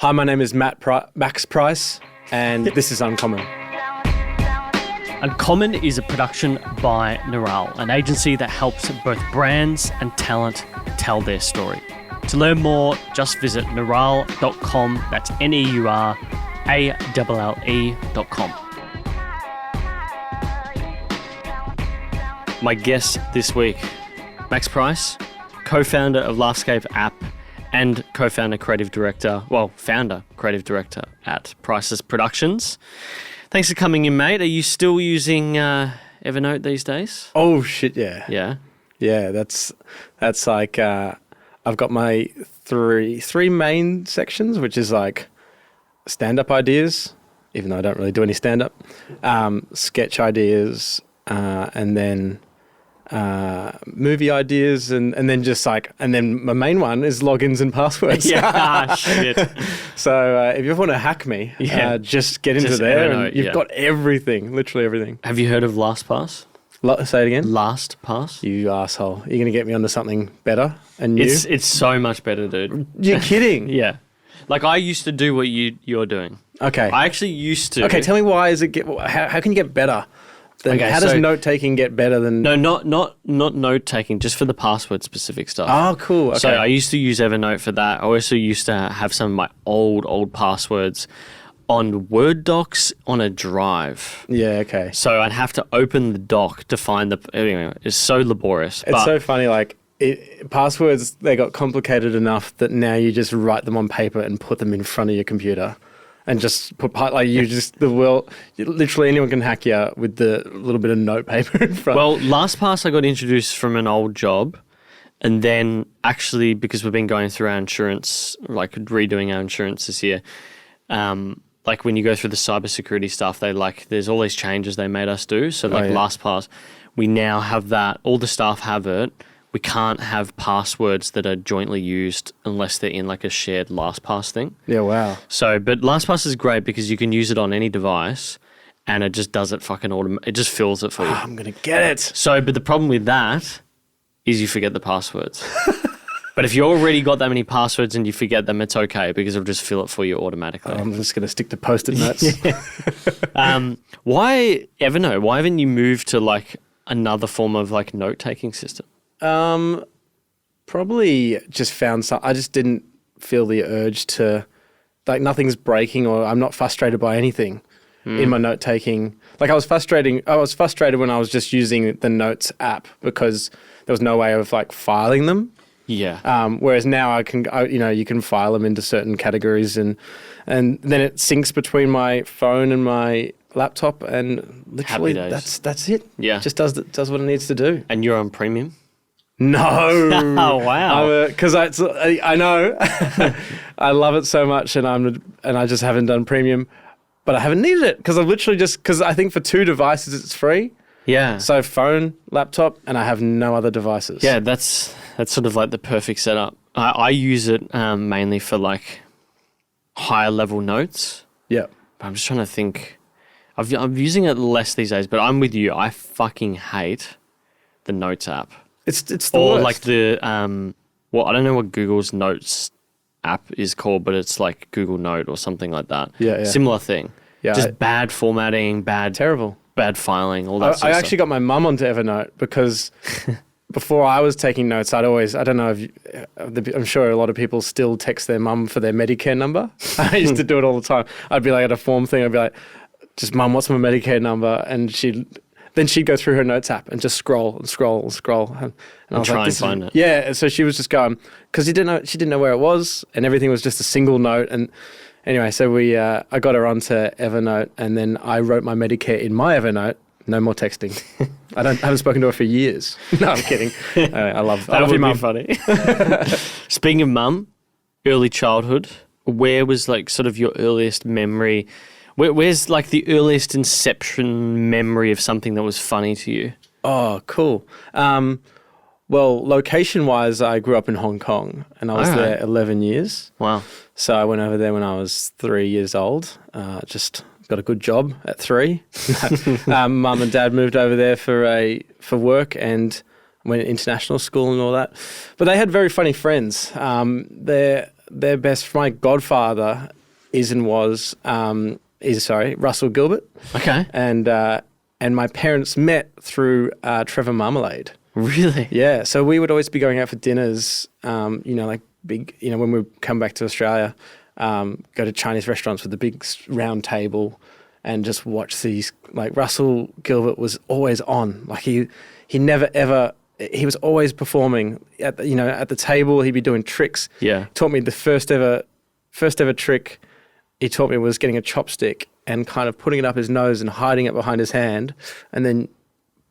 Hi, my name is Max Price, and this is Uncommon. Uncommon is a production by Neuralle, an agency that helps both brands and talent tell their story. To learn more, just visit neuralle.com. That's NEURALLE.com. My guest this week, Max Price, co-founder of Laughscape app and founder, creative director at Priceless Productions. Thanks for coming in, mate. Are you still using Evernote these days? Oh, shit, yeah. Yeah? Yeah, that's like, I've got my three main sections, which is like stand-up ideas, even though I don't really do any stand-up, sketch ideas, and then movie ideas, and then my main one is logins and passwords. Yeah, shit. So if you ever want to hack me, just get into there Evernote, and you've got everything, literally everything. Have you heard of LastPass? Say it again? LastPass? You asshole. You're going to get me onto something better and new? It's so much better, dude. You're kidding? Yeah. Like, I used to do what you're doing. Okay. I actually used to. Okay, tell me why is it how can you get better? How does note-taking get better than... No, not note-taking, just for the password-specific stuff. Oh, cool. Okay. So I used to use Evernote for that. I also used to have some of my old passwords on Word docs on a drive. Yeah, okay. So I'd have to open the doc to find the... Anyway, it's so laborious. It's so funny, like, passwords, they got complicated enough that now you just write them on paper and put them in front of your computer. And just put literally anyone can hack you with the little bit of note paper in front. Well, LastPass I got introduced from an old job, and then actually because we've been going through our insurance, like redoing our insurance this year, like when you go through the cybersecurity stuff, there's all these changes they made us do. So LastPass, we now have that. All the staff have it. We can't have passwords that are jointly used unless they're in like a shared LastPass thing. Yeah, wow. So, but LastPass is great because you can use it on any device and it just does it it just fills it for you. I'm going to get it. So, but the problem with that is you forget the passwords. But if you already got that many passwords and you forget them, it's okay because it'll just fill it for you automatically. I'm just going to stick to Post-it notes. Why Evernote? Why haven't you moved to like another form of like note-taking system? Probably just found I just didn't feel the urge to, like, nothing's breaking or I'm not frustrated by anything in my note taking. Like, I was frustrated when I was just using the Notes app because there was no way of like filing them. Yeah. Whereas now you can file them into certain categories and then it syncs between my phone and my laptop and literally that's it. Yeah. It just does what it needs to do. And you're on premium? No. Oh, wow. Because I know I love it so much and I just haven't done premium, but I haven't needed it because because I think for 2 devices it's free. Yeah. So phone, laptop, and I have no other devices. Yeah, that's sort of like the perfect setup. I use it mainly for like higher level notes. Yeah. But I'm just trying to think. I'm using it less these days, but I'm with you. I fucking hate the Notes app. It's the worst. Like the I don't know what Google's Notes app is called, but it's like Google Note or something like that. Yeah. Similar thing. Yeah. Just bad formatting, terrible, bad filing, all that. I actually got my mum onto Evernote because before I was taking notes, I'm sure a lot of people still text their mum for their Medicare number. I used to do it all the time. I'd be like at a form thing. I'd be like, just mum, what's my Medicare number? And then she'd go through her Notes app and just scroll and scroll and scroll. And I was try like, and find it. Yeah, so she was just going, because she didn't know where it was and everything was just a single note. And anyway, so I got her onto Evernote and then I wrote my Medicare in my Evernote. No more texting. I haven't spoken to her for years. No, I'm kidding. I love your mum. Funny. Speaking of mum, early childhood, where was like sort of your earliest memory? Where's like the earliest inception memory of something that was funny to you? Oh, cool. Well, location-wise, I grew up in Hong Kong and I was there 11 years. Wow. So I went over there when I was 3 years old. Just got a good job at 3. Mum and Dad moved over there for work and went to international school and all that. But they had very funny friends. My godfather is and was Russell Gilbert. Okay. And my parents met through Trevor Marmalade. Really? Yeah. So we would always be going out for dinners, like big, when we come back to Australia, go to Chinese restaurants with the big round table and just watch these, like Russell Gilbert was always on. Like he never ever, he was always performing at the table. He'd be doing tricks. Yeah. Taught me the first ever trick he taught me was getting a chopstick and kind of putting it up his nose and hiding it behind his hand and then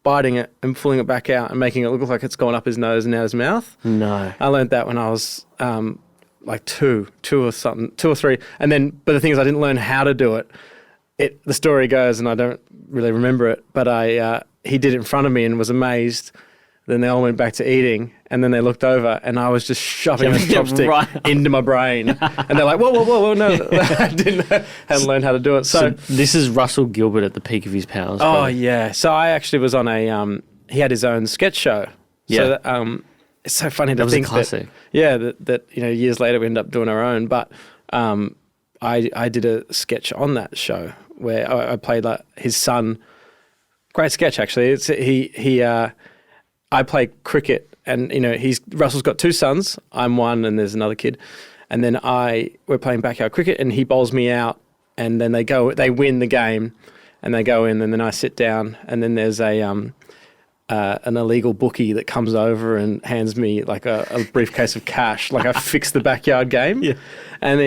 biting it and pulling it back out and making it look like it's going up his nose and out his mouth. No. I learned that when I was like two or three. And then, but the thing is I didn't learn how to do it. The story goes, and I don't really remember it, but he did it in front of me and was amazed. Then they all went back to eating, and then they looked over, and I was just shoving a chopstick into my brain. And they're like, whoa, no. I hadn't learned how to do it. So this is Russell Gilbert at the peak of his powers. Oh, probably. yeah. So I actually was on he had his own sketch show. Yeah. So it's so funny to that was think a classic. that years later we ended up doing our own. But I did a sketch on that show where I played like his son. Great sketch, actually. It's I play cricket, and Russell's got two sons. I'm one, and there's another kid. And then we're playing backyard cricket, and he bowls me out, and then they win the game, and they go in, and then I sit down, and then there's an illegal bookie that comes over and hands me like a briefcase of cash, like I fixed the backyard game. Yeah. And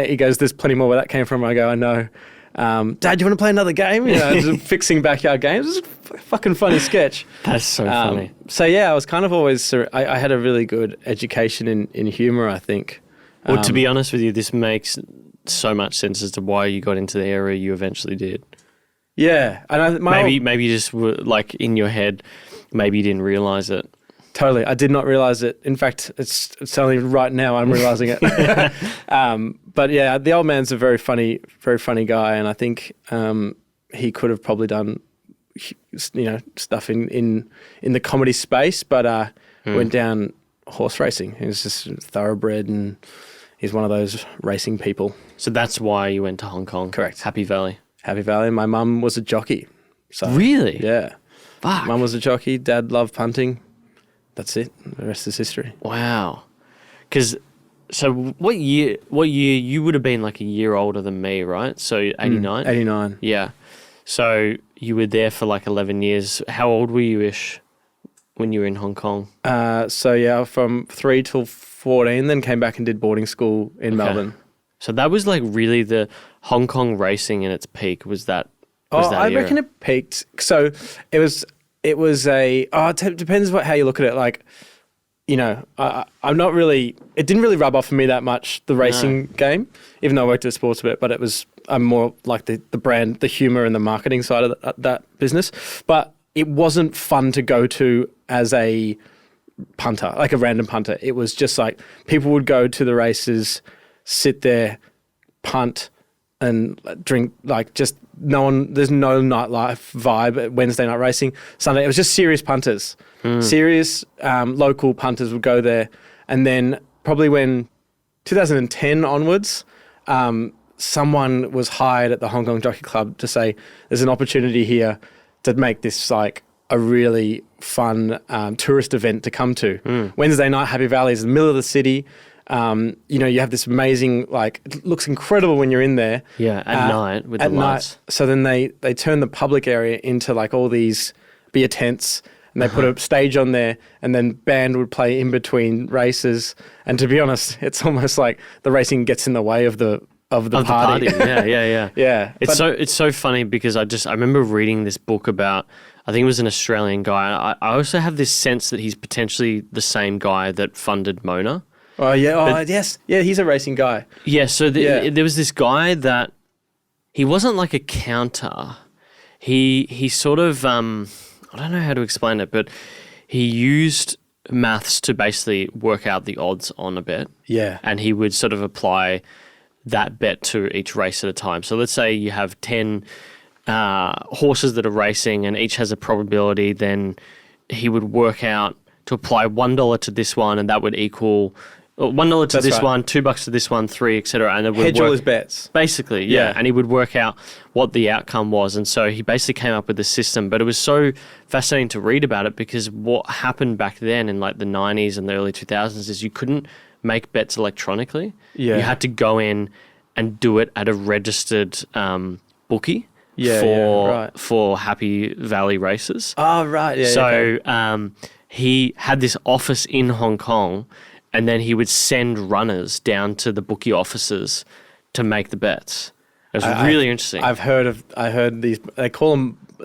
he goes, "There's plenty more where that came from." I go, "I know." Dad, do you want to play another game? Just fixing backyard games. It's a fucking funny sketch. That's so funny. So yeah, I was kind of always, I had a really good education in humour, I think. Well, to be honest with you, this makes so much sense as to why you got into the area you eventually did. Yeah. And maybe you just were like in your head, maybe you didn't realise it. Totally. I did not realise it. In fact, it's only right now I'm realising it. But yeah, the old man's a very funny guy, and I think he could have probably done stuff in the comedy space, but went down horse racing. He was just thoroughbred, and he's one of those racing people. So that's why you went to Hong Kong. Correct. Happy Valley. Happy Valley. My mum was a jockey. So really? Yeah. Fuck. Mum was a jockey. Dad loved punting. That's it. The rest is history. Wow. So what year you would have been like a year older than me, right? So 89? 89. Yeah. So you were there for like 11 years. How old were you-ish when you were in Hong Kong? So yeah, from 3 till 14, then came back and did boarding school in Melbourne. So that was like really the Hong Kong racing in its peak. Was that I reckon it peaked. So it was it depends how you look at it. Like, I'm not really, it didn't really rub off on me that much, the racing game, even though I worked at sports a bit, but I'm more like the brand, the humor and the marketing side of that business. But it wasn't fun to go to as a punter, like a random punter. It was just like people would go to the races, sit there, punt, and drink, like just there's no nightlife vibe at Wednesday night racing. Sunday, it was just serious punters. Serious local punters would go there. And then probably when 2010 onwards, someone was hired at the Hong Kong Jockey Club to say, there's an opportunity here to make this like a really fun tourist event to come to. Wednesday night, Happy Valley is in the middle of the city. You have this amazing, like, it looks incredible when you're in there. Yeah, at night with the lights. So then they turn the public area into like all these beer tents, and they put a stage on there, and then band would play in between races. And to be honest, it's almost like the racing gets in the way of the party. Yeah. Yeah. It's so funny because I remember reading this book about, I think it was an Australian guy. I also have this sense that he's potentially the same guy that funded Mona. Oh, yeah. Yes. Yeah, he's a racing guy. Yeah, so there was this guy that, he wasn't like a counter. He sort of, I don't know how to explain it, but he used maths to basically work out the odds on a bet. Yeah. And he would sort of apply that bet to each race at a time. So let's say you have 10 horses that are racing and each has a probability, then he would work out to apply $1 to this one, and that would equal $1 to That's this right. one, $2 to this one, 3, etc. And it would Hedge all work, his bets. basically, Yeah. and he would work out what the outcome was. And so he basically came up with a system. But it was so fascinating to read about it because what happened back then in like the 90s and the early 2000s is you couldn't make bets electronically. Yeah. You had to go in and do it at a registered bookie Right. for Happy Valley races. Oh, right. Yeah. So he had this office in Hong Kong, and then he would send runners down to the bookie offices to make the bets. It was really interesting. I heard these. They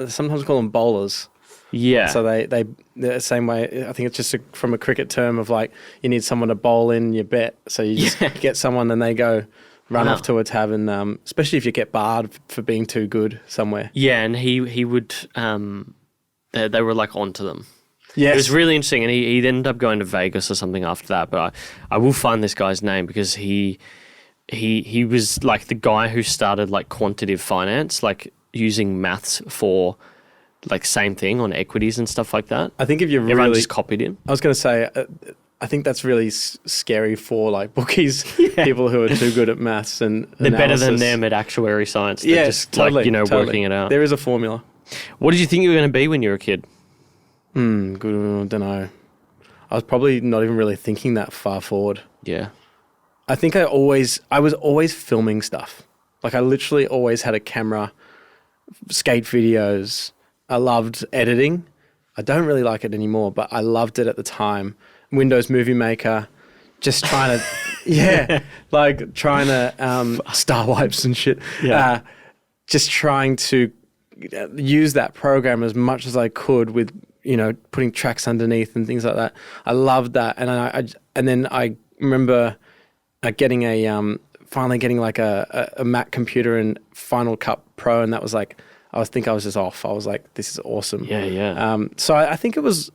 sometimes call them bowlers. Yeah. So they the same way. I think it's just from a cricket term of like you need someone to bowl in your bet. So you just get someone and they go run off to a tavern. Especially if you get barred for being too good somewhere. Yeah, and he would they were like onto them. Yes. It was really interesting, and he ended up going to Vegas or something after that. But I will find this guy's name because he was like the guy who started like quantitative finance, like using maths for like same thing on equities and stuff like that. I think if you're Everyone really, just copied him. I was going to say, I think that's really scary for like bookies, people who are too good at maths and They're better than analysis. them at actuary science. They're Yeah, just totally, like, totally. working it out. There is a formula. What did you think you were going to be when you were a kid? Good. I don't know. I was probably not even really thinking that far forward. Yeah. I think I was always filming stuff. Like I literally always had a camera, skate videos. I loved editing. I don't really like it anymore, but I loved it at the time. Windows Movie Maker, just trying to, like trying to star wipes and shit. Yeah. Just trying to use that program as much as I could with, putting tracks underneath and things like that. I loved that, and then I remember getting finally getting like a Mac computer and Final Cut Pro, and that was like I was just off. I was like, this is awesome. Yeah. So I think it was.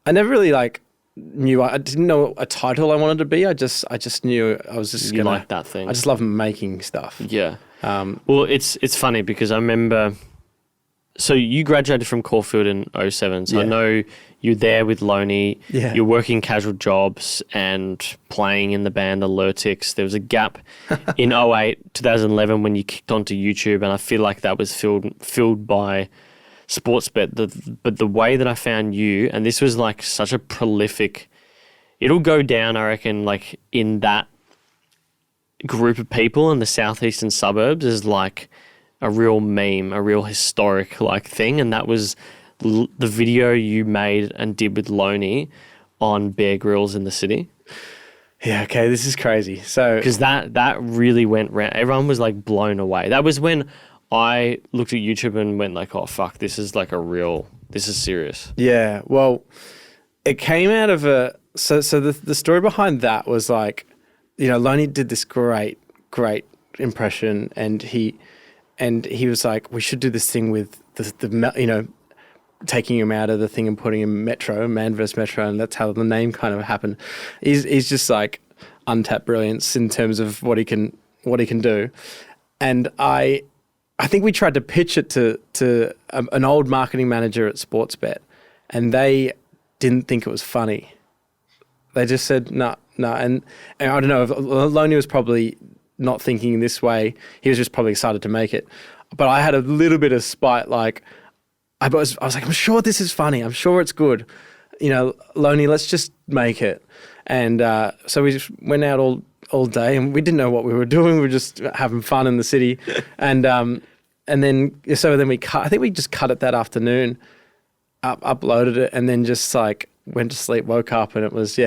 I never really like knew. I didn't know a title I wanted to be. I just knew I was just You gonna like that thing. I just love making stuff. Yeah. Well, it's funny because I remember. So you graduated from Caulfield in 2007. So I know you're there with Loney. Yeah. You're working casual jobs and playing in the band Alertix. There was a gap in 2008, 2011 when you kicked onto YouTube, and I feel like that was filled by Sportsbet. But the way that I found you, and this was like such a prolific. It'll go down, I reckon, like in that group of people in the southeastern suburbs is like a real meme, a real historic like thing, and that was the video you made and did with Loney on Bear Grylls in the city. Yeah. Okay. This is crazy. So Because that really went round. Everyone was like blown away. That was when I looked at YouTube and went like, oh fuck, this is serious. yeah. Well, it came out of so the story behind that was like, Loney did this great impression, and he was like, we should do this thing with the taking him out of the thing and putting him Man vs. Metro, and that's how the name kind of happened. He's just like untapped brilliance in terms of what he can do, and I think we tried to pitch it to an old marketing manager at Sportsbet, and they didn't think it was funny. They just said no, and I don't know if Loney was probably not thinking this way. He was just probably excited to make it. But I had a little bit of spite, like I was like, I'm sure this is funny. I'm sure it's good. Loney, let's just make it. And so we just went out all day, and we didn't know what we were doing. We were just having fun in the city. And then we cut. I think we just cut it that afternoon, uploaded it, and then just like went to sleep, woke up, and it was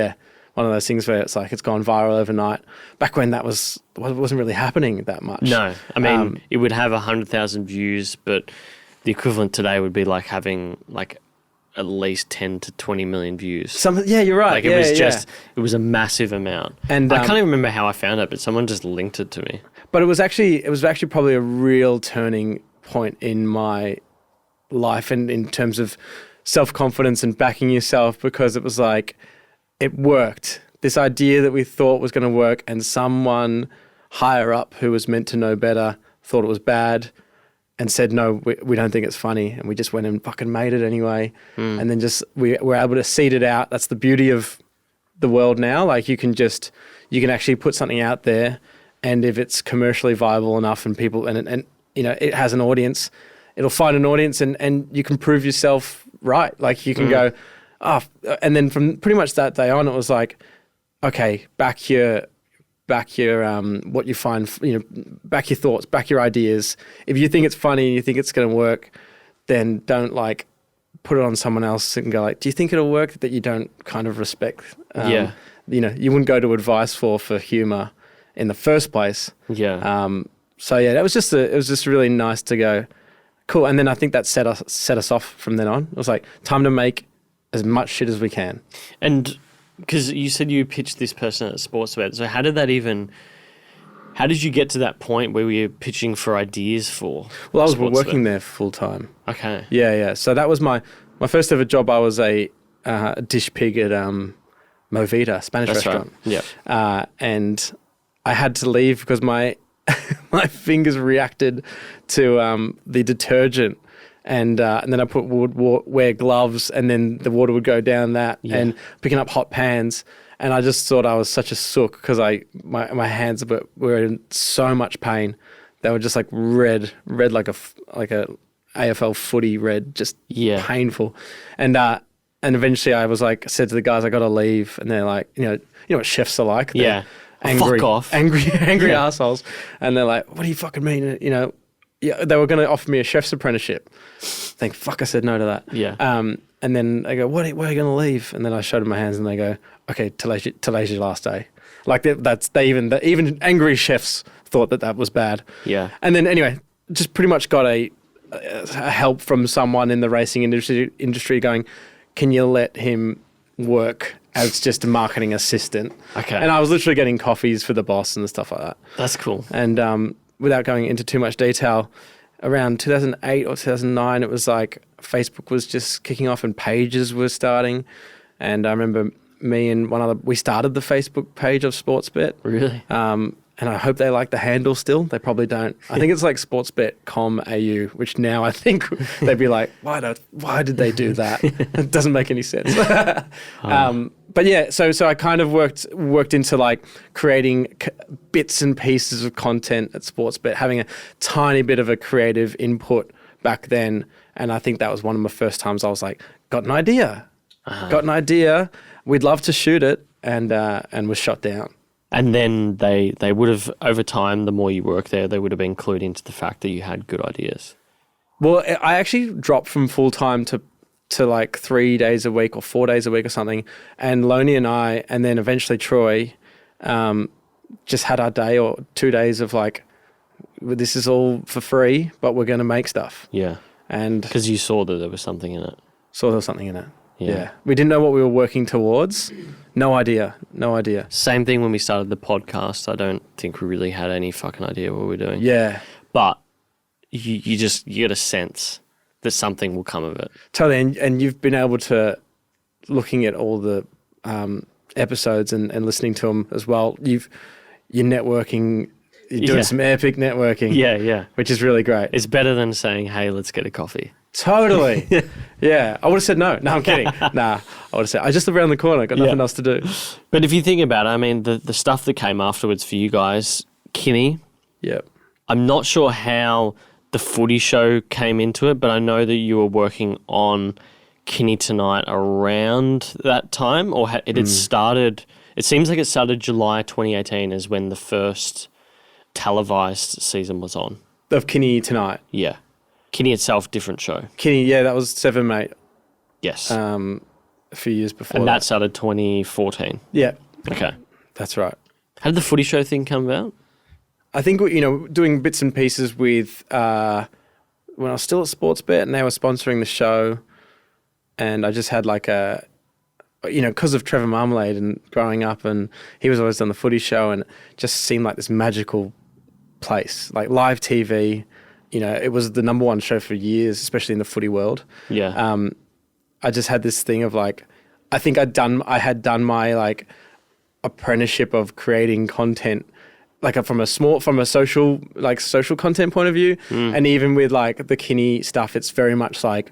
one of those things where it's like it's gone viral overnight. Back when that wasn't really happening that much. No, I mean it would have 100,000 views, but the equivalent today would be like having like at least 10 to 20 million views. You're right. Like it was a massive amount. And I can't even remember how I found it, but someone just linked it to me. But it was actually probably a real turning point in my life, and in terms of self-confidence and backing yourself, because it was like, it worked. This idea that we thought was going to work, and someone higher up who was meant to know better thought it was bad and said, no, we don't think it's funny. And we just went and fucking made it anyway. And then we were able to seed it out. That's the beauty of the world now. Like you can actually put something out there, and if it's commercially viable enough and people and it has an audience, it'll find an audience, and you can prove yourself right. Like you can go, and then from pretty much that day on, it was like, okay, back your what you find, back your thoughts, back your ideas. If you think it's funny and you think it's going to work, then don't like put it on someone else and go like, do you think it'll work, that you don't kind of respect? You wouldn't go to advice for humor in the first place. Yeah. So yeah, it was just really nice to go, cool. And then I think that set us off from then on. It was like, time to make as much shit as we can. And because you said you pitched this person at Sportsbet, so how did you get to that point where we were pitching for ideas for? Well, I was working there full time. Okay. Yeah. So that was my first ever job. I was a dish pig at Movida, Spanish restaurant. Right. Yeah. And I had to leave because my my fingers reacted to the detergent. And then I would wear gloves, and then the water would go down that, and picking up hot pans. And I just thought I was such a sook because my hands were in so much pain. They were just like red like a AFL footy red, just painful. And eventually I was like, said to the guys, I got to leave. And they're like, you know what chefs are like? They're angry, fuck off. Angry assholes. And they're like, what do you fucking mean? Yeah, they were going to offer me a chef's apprenticeship. Think, fuck, I said no to that. Yeah. And then they go, where are you going to leave? And then I showed them my hands, and they go, okay, today's your last day. Like even angry chefs thought that was bad. Yeah. And then anyway, just pretty much got a help from someone in the racing industry going, can you let him work as just a marketing assistant? Okay. And I was literally getting coffees for the boss and stuff like that. That's cool. And without going into too much detail, around 2008 or 2009, it was like Facebook was just kicking off and pages were starting. And I remember me and we started the Facebook page of Sportsbet. Really? And I hope they like the handle still. They probably don't. I think it's like sportsbet.com.au, which now I think they'd be like, why did they do that? It doesn't make any sense. But yeah, so I kind of worked into like creating bits and pieces of content at Sportsbet, having a tiny bit of a creative input back then. And I think that was one of my first times I was like, got an idea. We'd love to shoot it, and was shot down. And then they would have, over time, the more you work there, they would have been clued into the fact that you had good ideas. Well, I actually dropped from full-time to like 3 days a week or 4 days a week or something. And Loney and I, and then eventually Troy, just had our day or 2 days of like, this is all for free, but we're going to make stuff. Yeah. And because you saw that there was something in it. Saw there was something in it. Yeah. We didn't know what we were working towards. No idea. Same thing when we started the podcast. I don't think we really had any fucking idea what we were doing. Yeah. But you get a sense that something will come of it. Totally. And you've been able to, looking at all the episodes and listening to them as well, you're networking, you're doing some epic networking. Yeah. Which is really great. It's better than saying, hey, let's get a coffee. Totally. Yeah. I would have said no. No, I'm kidding. Nah, I would have said, I just live around the corner. Got nothing else to do. But if you think about it, I mean, the stuff that came afterwards for you guys, Kinney. Yep. I'm not sure how the footy show came into it, but I know that you were working on Kinney Tonight around that time, or it had started. It seems like it started July 2018 is when the first televised season was on. Of Kinney Tonight? Yeah. Kinney itself, different show. Kinney, yeah, that was 7, mate. Yes. A few years before and that started 2014. Yeah. Okay. That's right. How did the footy show thing come about? I think, doing bits and pieces with, when I was still at Sportsbet and they were sponsoring the show, and I just had like because of Trevor Marmalade and growing up, and he was always on the footy show, and it just seemed like this magical place, like live TV. It was the number one show for years, especially in the footy world. Yeah. I just had this thing of like, I think I had done my like apprenticeship of creating content, like from a social content point of view. And even with like the Kinney stuff, it's very much like,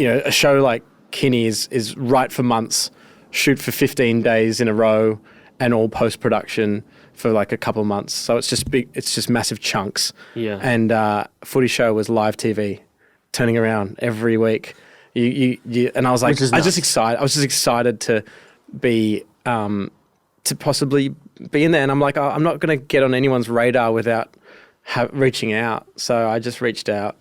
a show like Kinney is right for months shoot for 15 days in a row and all post-production for like a couple of months. So it's just massive chunks. Yeah. And Footy Show was live TV, turning around every week. And I was like, I was just excited to be, to possibly be in there. And I'm like, I'm not going to get on anyone's radar without reaching out. So I just reached out,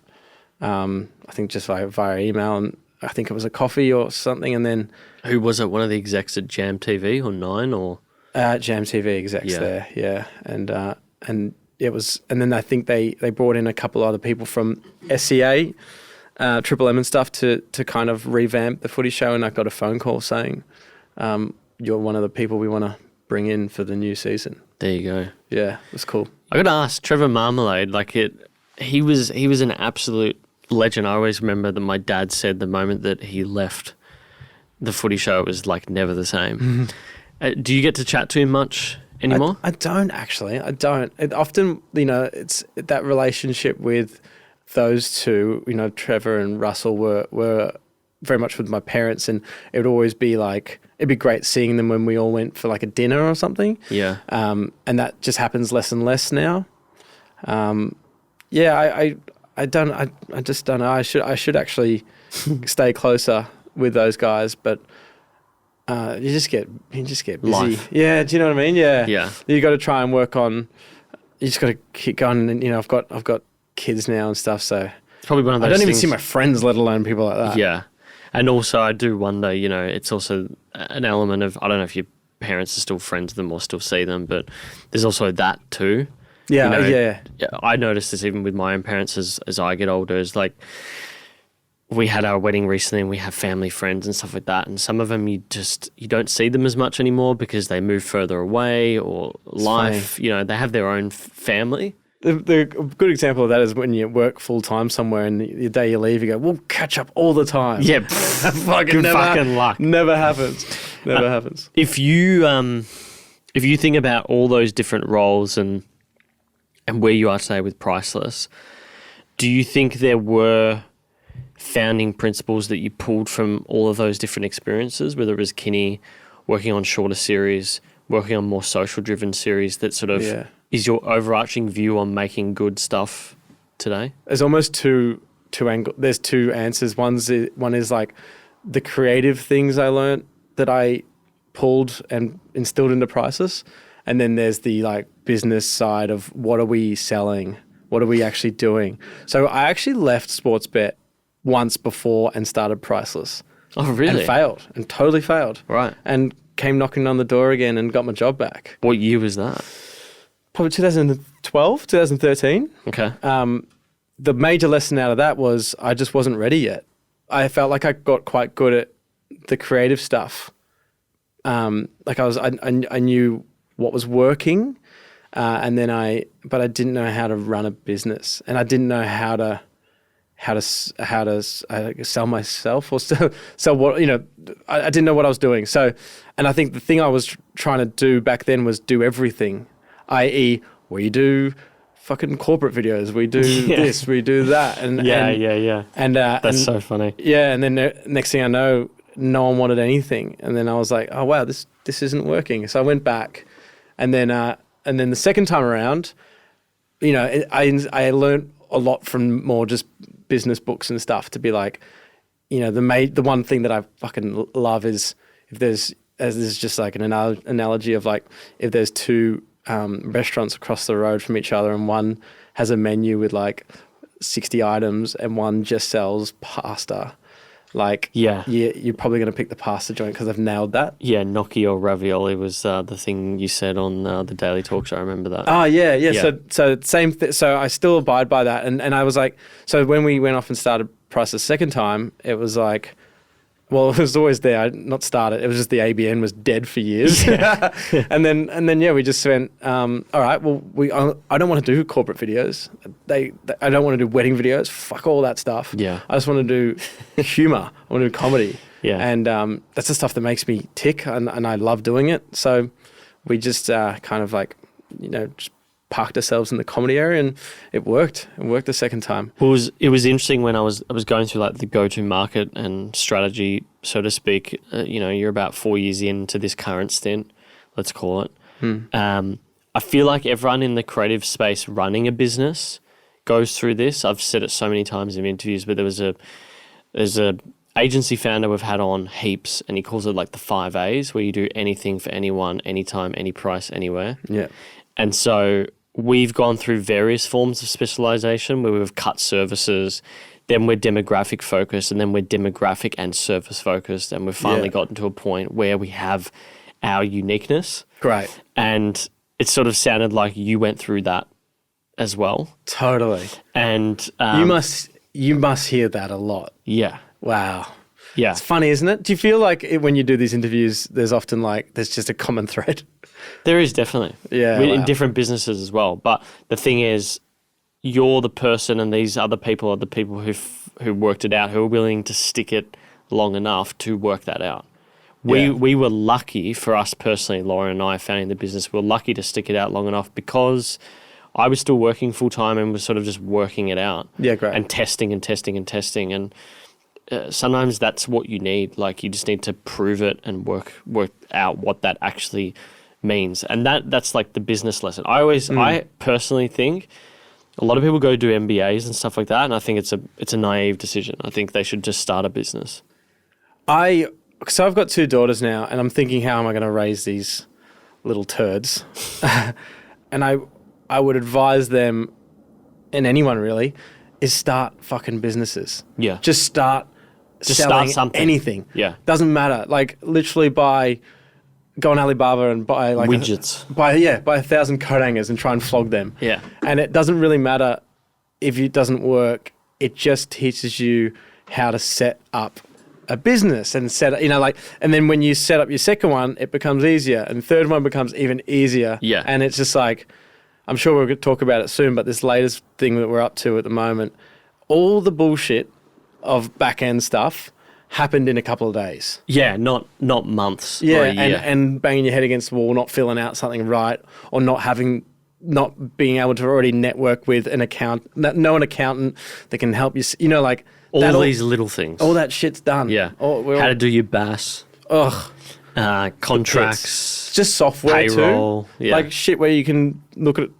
I think just via email, and I think it was a coffee or something. And then who was it? One of the execs at Jam TV or Nine or? Jam TV execs there, yeah. And it was, and then I think they brought in a couple of other people from SCA, Triple M and stuff to kind of revamp the Footy Show, and I got a phone call saying, you're one of the people we want to bring in for the new season. There you go. Yeah, it was cool. I got to ask, Trevor Marmalade, he was an absolute legend. I always remember that my dad said the moment that he left the Footy Show, it was like never the same. Do you get to chat to him much anymore? I don't actually. I don't. It often, it's that relationship with those two, Trevor and Russell were very much with my parents, and it would always be like, it'd be great seeing them when we all went for like a dinner or something. Yeah. And that just happens less and less now. I just don't know. I should actually stay closer with those guys, but you just get busy. Life. Yeah, do you know what I mean? Yeah. Yeah. You got to try and work on. You just got to keep going, and I've got kids now and stuff, so it's probably one of those. I don't even things. see my friends, let alone people like that. Yeah, and also I do wonder. It's also an element of, I don't know if your parents are still friends with them or still see them, but there's also that too. Yeah, yeah. I noticed this even with my own parents as I get older. Is like, we had our wedding recently and we have family friends and stuff like that, and some of them you don't see them as much anymore because they move further away or life, they have their own family. The good example of that is when you work full-time somewhere and the day you leave, you go, we'll catch up all the time. Yeah. fucking luck. Never happens. Never happens. If you think about all those different roles and where you are today with Priceless, do you think there were founding principles that you pulled from all of those different experiences, whether it was Kinney, working on shorter series, working on more social-driven series, that sort of is your overarching view on making good stuff today? There's almost two angles. There's two answers. One is like the creative things I learned that I pulled and instilled into Priceless, and then there's the like business side of what are we selling, what are we actually doing. So I actually left Sportsbet once before and started Priceless. Oh, really? And failed, and totally failed. Right. And came knocking on the door again and got my job back. What year was that? Probably 2012, 2013. Okay. The major lesson out of that was I just wasn't ready yet. I felt like I got quite good at the creative stuff. I knew what was working, but I didn't know how to run a business, and I didn't know how to sell myself or sell what, I didn't know what I was doing. So, and I think the thing I was trying to do back then was do everything, i.e. we do fucking corporate videos, we do this, we do that. And that's so funny. Yeah. And then next thing I know, no one wanted anything. And then I was like, oh wow, this isn't working. So I went back, and then the second time around, I learned a lot from more just business books and stuff, to be like, the one thing that I fucking love is there's just like an analogy of like, if there's two restaurants across the road from each other and one has a menu with like 60 items and one just sells pasta, like you're probably going to pick the pasta joint because they've nailed that. Yeah, gnocchi or ravioli was the thing you said on the Daily Talk Show. I remember that. Oh yeah. So same. So I still abide by that, and I was like, so when we went off and started Price the second time, it was like, well, it was always there. Not started. It was just the ABN was dead for years. Yeah. and then we just went, all right, well, I don't want to do corporate videos. I don't want to do wedding videos. Fuck all that stuff. Yeah. I just want to do humor. I want to do comedy. Yeah. And that's the stuff that makes me tick, and I love doing it. So we just kind of like, just parked ourselves in the comedy area, and it worked. It worked the second time. It was interesting when I was going through like the go-to market and strategy, so to speak. You're about 4 years into this current stint, let's call it. I feel like everyone in the creative space running a business goes through this. I've said it so many times in interviews, but there's a agency founder we've had on heaps, and he calls it like the 5 A's, where you do anything for anyone, anytime, any price, anywhere. Yeah. And so we've gone through various forms of specialization where we've cut services, then we're demographic focused, and then we're demographic and service focused. And we've finally gotten to a point where we have our uniqueness. Great. And it sort of sounded like you went through that as well. Totally. And you must hear that a lot. Yeah. Wow. Yeah. It's funny, isn't it? Do you feel like when you do these interviews, there's often there's just a common thread? There is definitely. Yeah. In different businesses as well. But the thing is, you're the person, and these other people are the people who worked it out, who are willing to stick it long enough to work that out. We were lucky, for us personally, Lauren and I founding the business, we were lucky to stick it out long enough because I was still working full time and was sort of just working it out. Yeah, great. And testing and testing and testing. And sometimes that's what you need. Like, you just need to prove it and work out what that actually means. And that's like the business lesson. I personally think a lot of people go do MBAs and stuff like that, and I think it's a naive decision. I think they should just start a business. So I've got 2 daughters now, and I'm thinking, how am I going to raise these little turds? And I would advise them, and anyone really, is start fucking businesses. Yeah. Just start selling something. Anything. Yeah. Doesn't matter. Like, literally go on Alibaba and buy like widgets. Buy 1,000 coat hangers and try and flog them. Yeah. And it doesn't really matter if it doesn't work. It just teaches you how to set up a business and and then when you set up your second one, it becomes easier, and third one becomes even easier. Yeah. And it's just like, I'm sure we're going to talk about it soon, but this latest thing that we're up to at the moment, all the bullshit of back end stuff happened in a couple of days. Yeah, not months. Yeah, or a year. and banging your head against the wall, not filling out something right, or not being able to already network with an accountant that can help you. All these little things. All that shit's done. Yeah. How to do your BAS. Ugh. Contracts. Just software payroll, too. yeah. Like shit where you can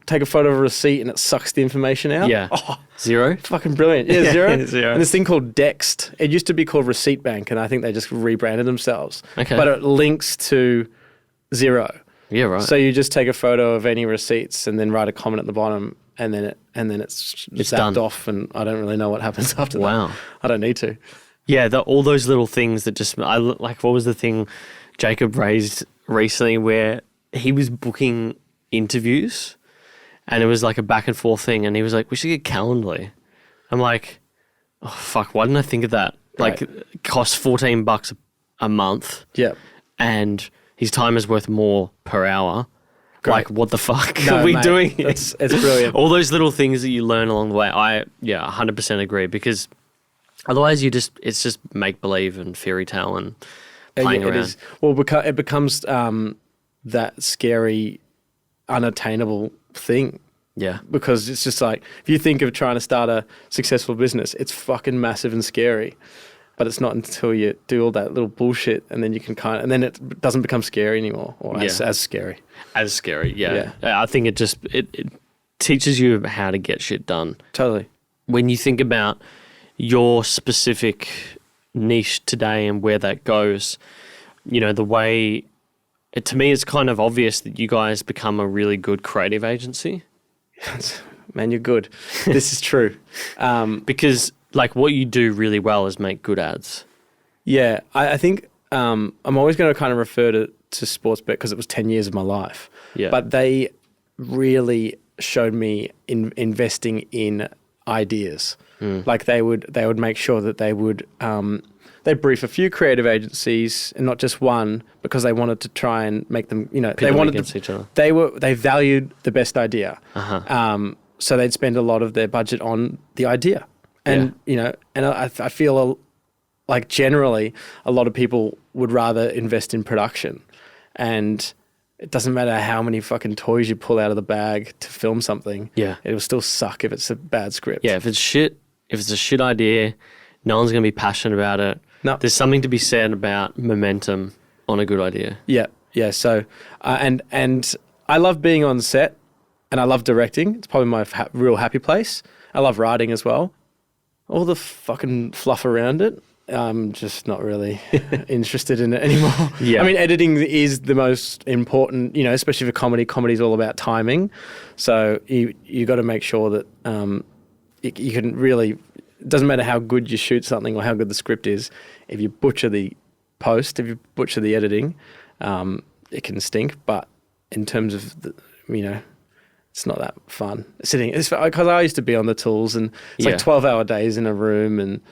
take a photo of a receipt and it sucks the information out. Yeah. Oh, Xero. fucking brilliant. Yeah, Xero. Xero. And this thing called Dext. It used to be called Receipt Bank, and I think they just rebranded themselves. Okay. But it links to Xero. Yeah, right. So you just take a photo of any receipts and then write a comment at the bottom, and then it's zapped done off, and I don't really know what happens after that. Wow. I don't need to. Yeah, all those little things that just what was the thing Jacob raised recently where he was booking interviews and it was like a back and forth thing, and he was like, we should get Calendly. I'm like, oh fuck, why didn't I think of that? Right. Like, it costs $14 a month. Yeah. And his time is worth more per hour. Great. Like, what the fuck No, are we mate, doing? it's brilliant. All those little things that you learn along the way. 100% agree, because otherwise it's just make believe and fairy tale and playing around. It is. Well, it becomes that scary, unattainable thing. Yeah. Because it's just like, if you think of trying to start a successful business, it's fucking massive and scary. But it's not until you do all that little bullshit, and then you can and then it doesn't become scary anymore, or as scary. As scary, yeah. I think it teaches you how to get shit done. Totally. When you think about your specific niche today and where that goes, the way, to me, it's kind of obvious that you guys become a really good creative agency. Man, you're good. This is true. Because like what you do really well is make good ads. Yeah, I think I'm always going to kind of refer to Sportsbet because it was 10 years of my life. Yeah. But they really showed me investing in ideas. Like they would make sure that they would they'd brief a few creative agencies and not just one, because they wanted to try and make them, they wanted against each other. They valued the best idea. Uh-huh. So they'd spend a lot of their budget on the idea. And, and I feel like generally a lot of people would rather invest in production. And it doesn't matter how many fucking toys you pull out of the bag to film something. Yeah. It will still suck if it's a bad script. Yeah, if it's a shit idea, no one's going to be passionate about it. No. There's something to be said about momentum on a good idea. Yeah. Yeah. So, and I love being on set and I love directing. It's probably my real happy place. I love writing as well. All the fucking fluff around it, I'm just not really interested in it anymore. Yeah. I mean, editing is the most important, you know, especially for comedy. Comedy's all about timing. So you got to make sure that you can really, it doesn't matter how good you shoot something or how good the script is. If you butcher the post, if you butcher the editing, it can stink. But in terms of, you know, it's not that fun. It's because I used to be on the tools and it's like 12-hour days in a room and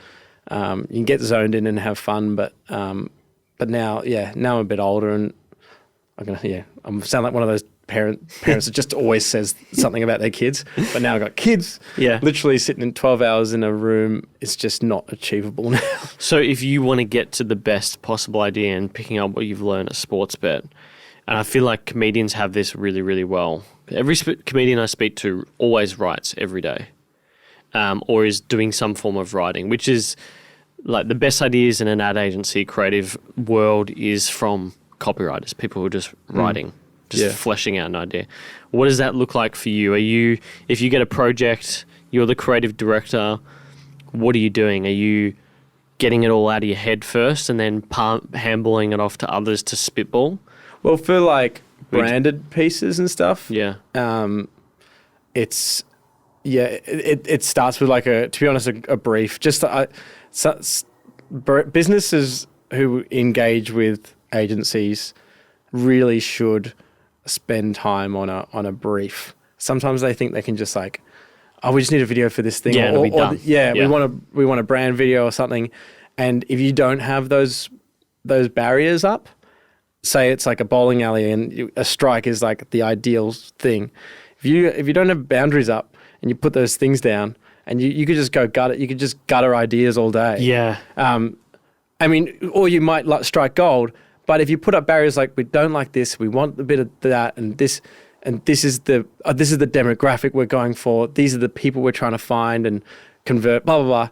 you can get zoned in and have fun. But now, now I'm a bit older and I sound like one of those parents that just always says something about their kids. But now I've got kids. Yeah. Literally sitting in 12 hours in a room is just not achievable now. So if you want to get to the best possible idea and picking up what you've learned at sports bet, and I feel like comedians have this really, really well. Every comedian I speak to always writes every day, or is doing some form of writing, which is like the best ideas in an ad agency creative world is from copywriters, people who are just writing, fleshing out an idea. What does that look like for you? If you get a project, you're the creative director, what are you doing? Are you getting it all out of your head first and then handballing it off to others to spitball? Well, for like branded pieces and stuff, it starts with like to be honest, a brief. Just businesses who engage with agencies really should spend time on a brief. Sometimes they think they can just like, oh, we just need a video for this thing, we want a brand video or something. And if you don't have those barriers up, say it's like a bowling alley and a strike is like the ideal thing. If you don't have boundaries up and you put those things down and you could just go gut it, you could just gutter ideas all day. Yeah. I mean, or you might strike gold, but if you put up barriers like we don't like this, we want a bit of that, and this is the demographic we're going for. These are the people we're trying to find and convert. Blah blah blah.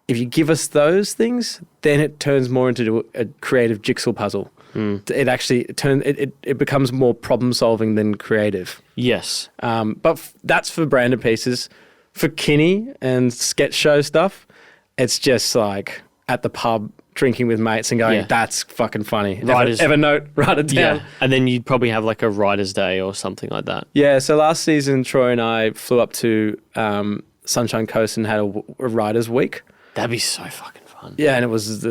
If you give us those things, then it turns more into a creative jigsaw puzzle. It actually it becomes more problem solving than creative. Yes. But that's for branded pieces. For Kinney and sketch show stuff, it's just like at the pub drinking with mates and going, that's fucking funny. Evernote, write it down. Yeah. And then you'd probably have like a writer's day or something like that. Yeah. So last season, Troy and I flew up to Sunshine Coast and had a writer's week. That'd be so fucking fun. Yeah, and it was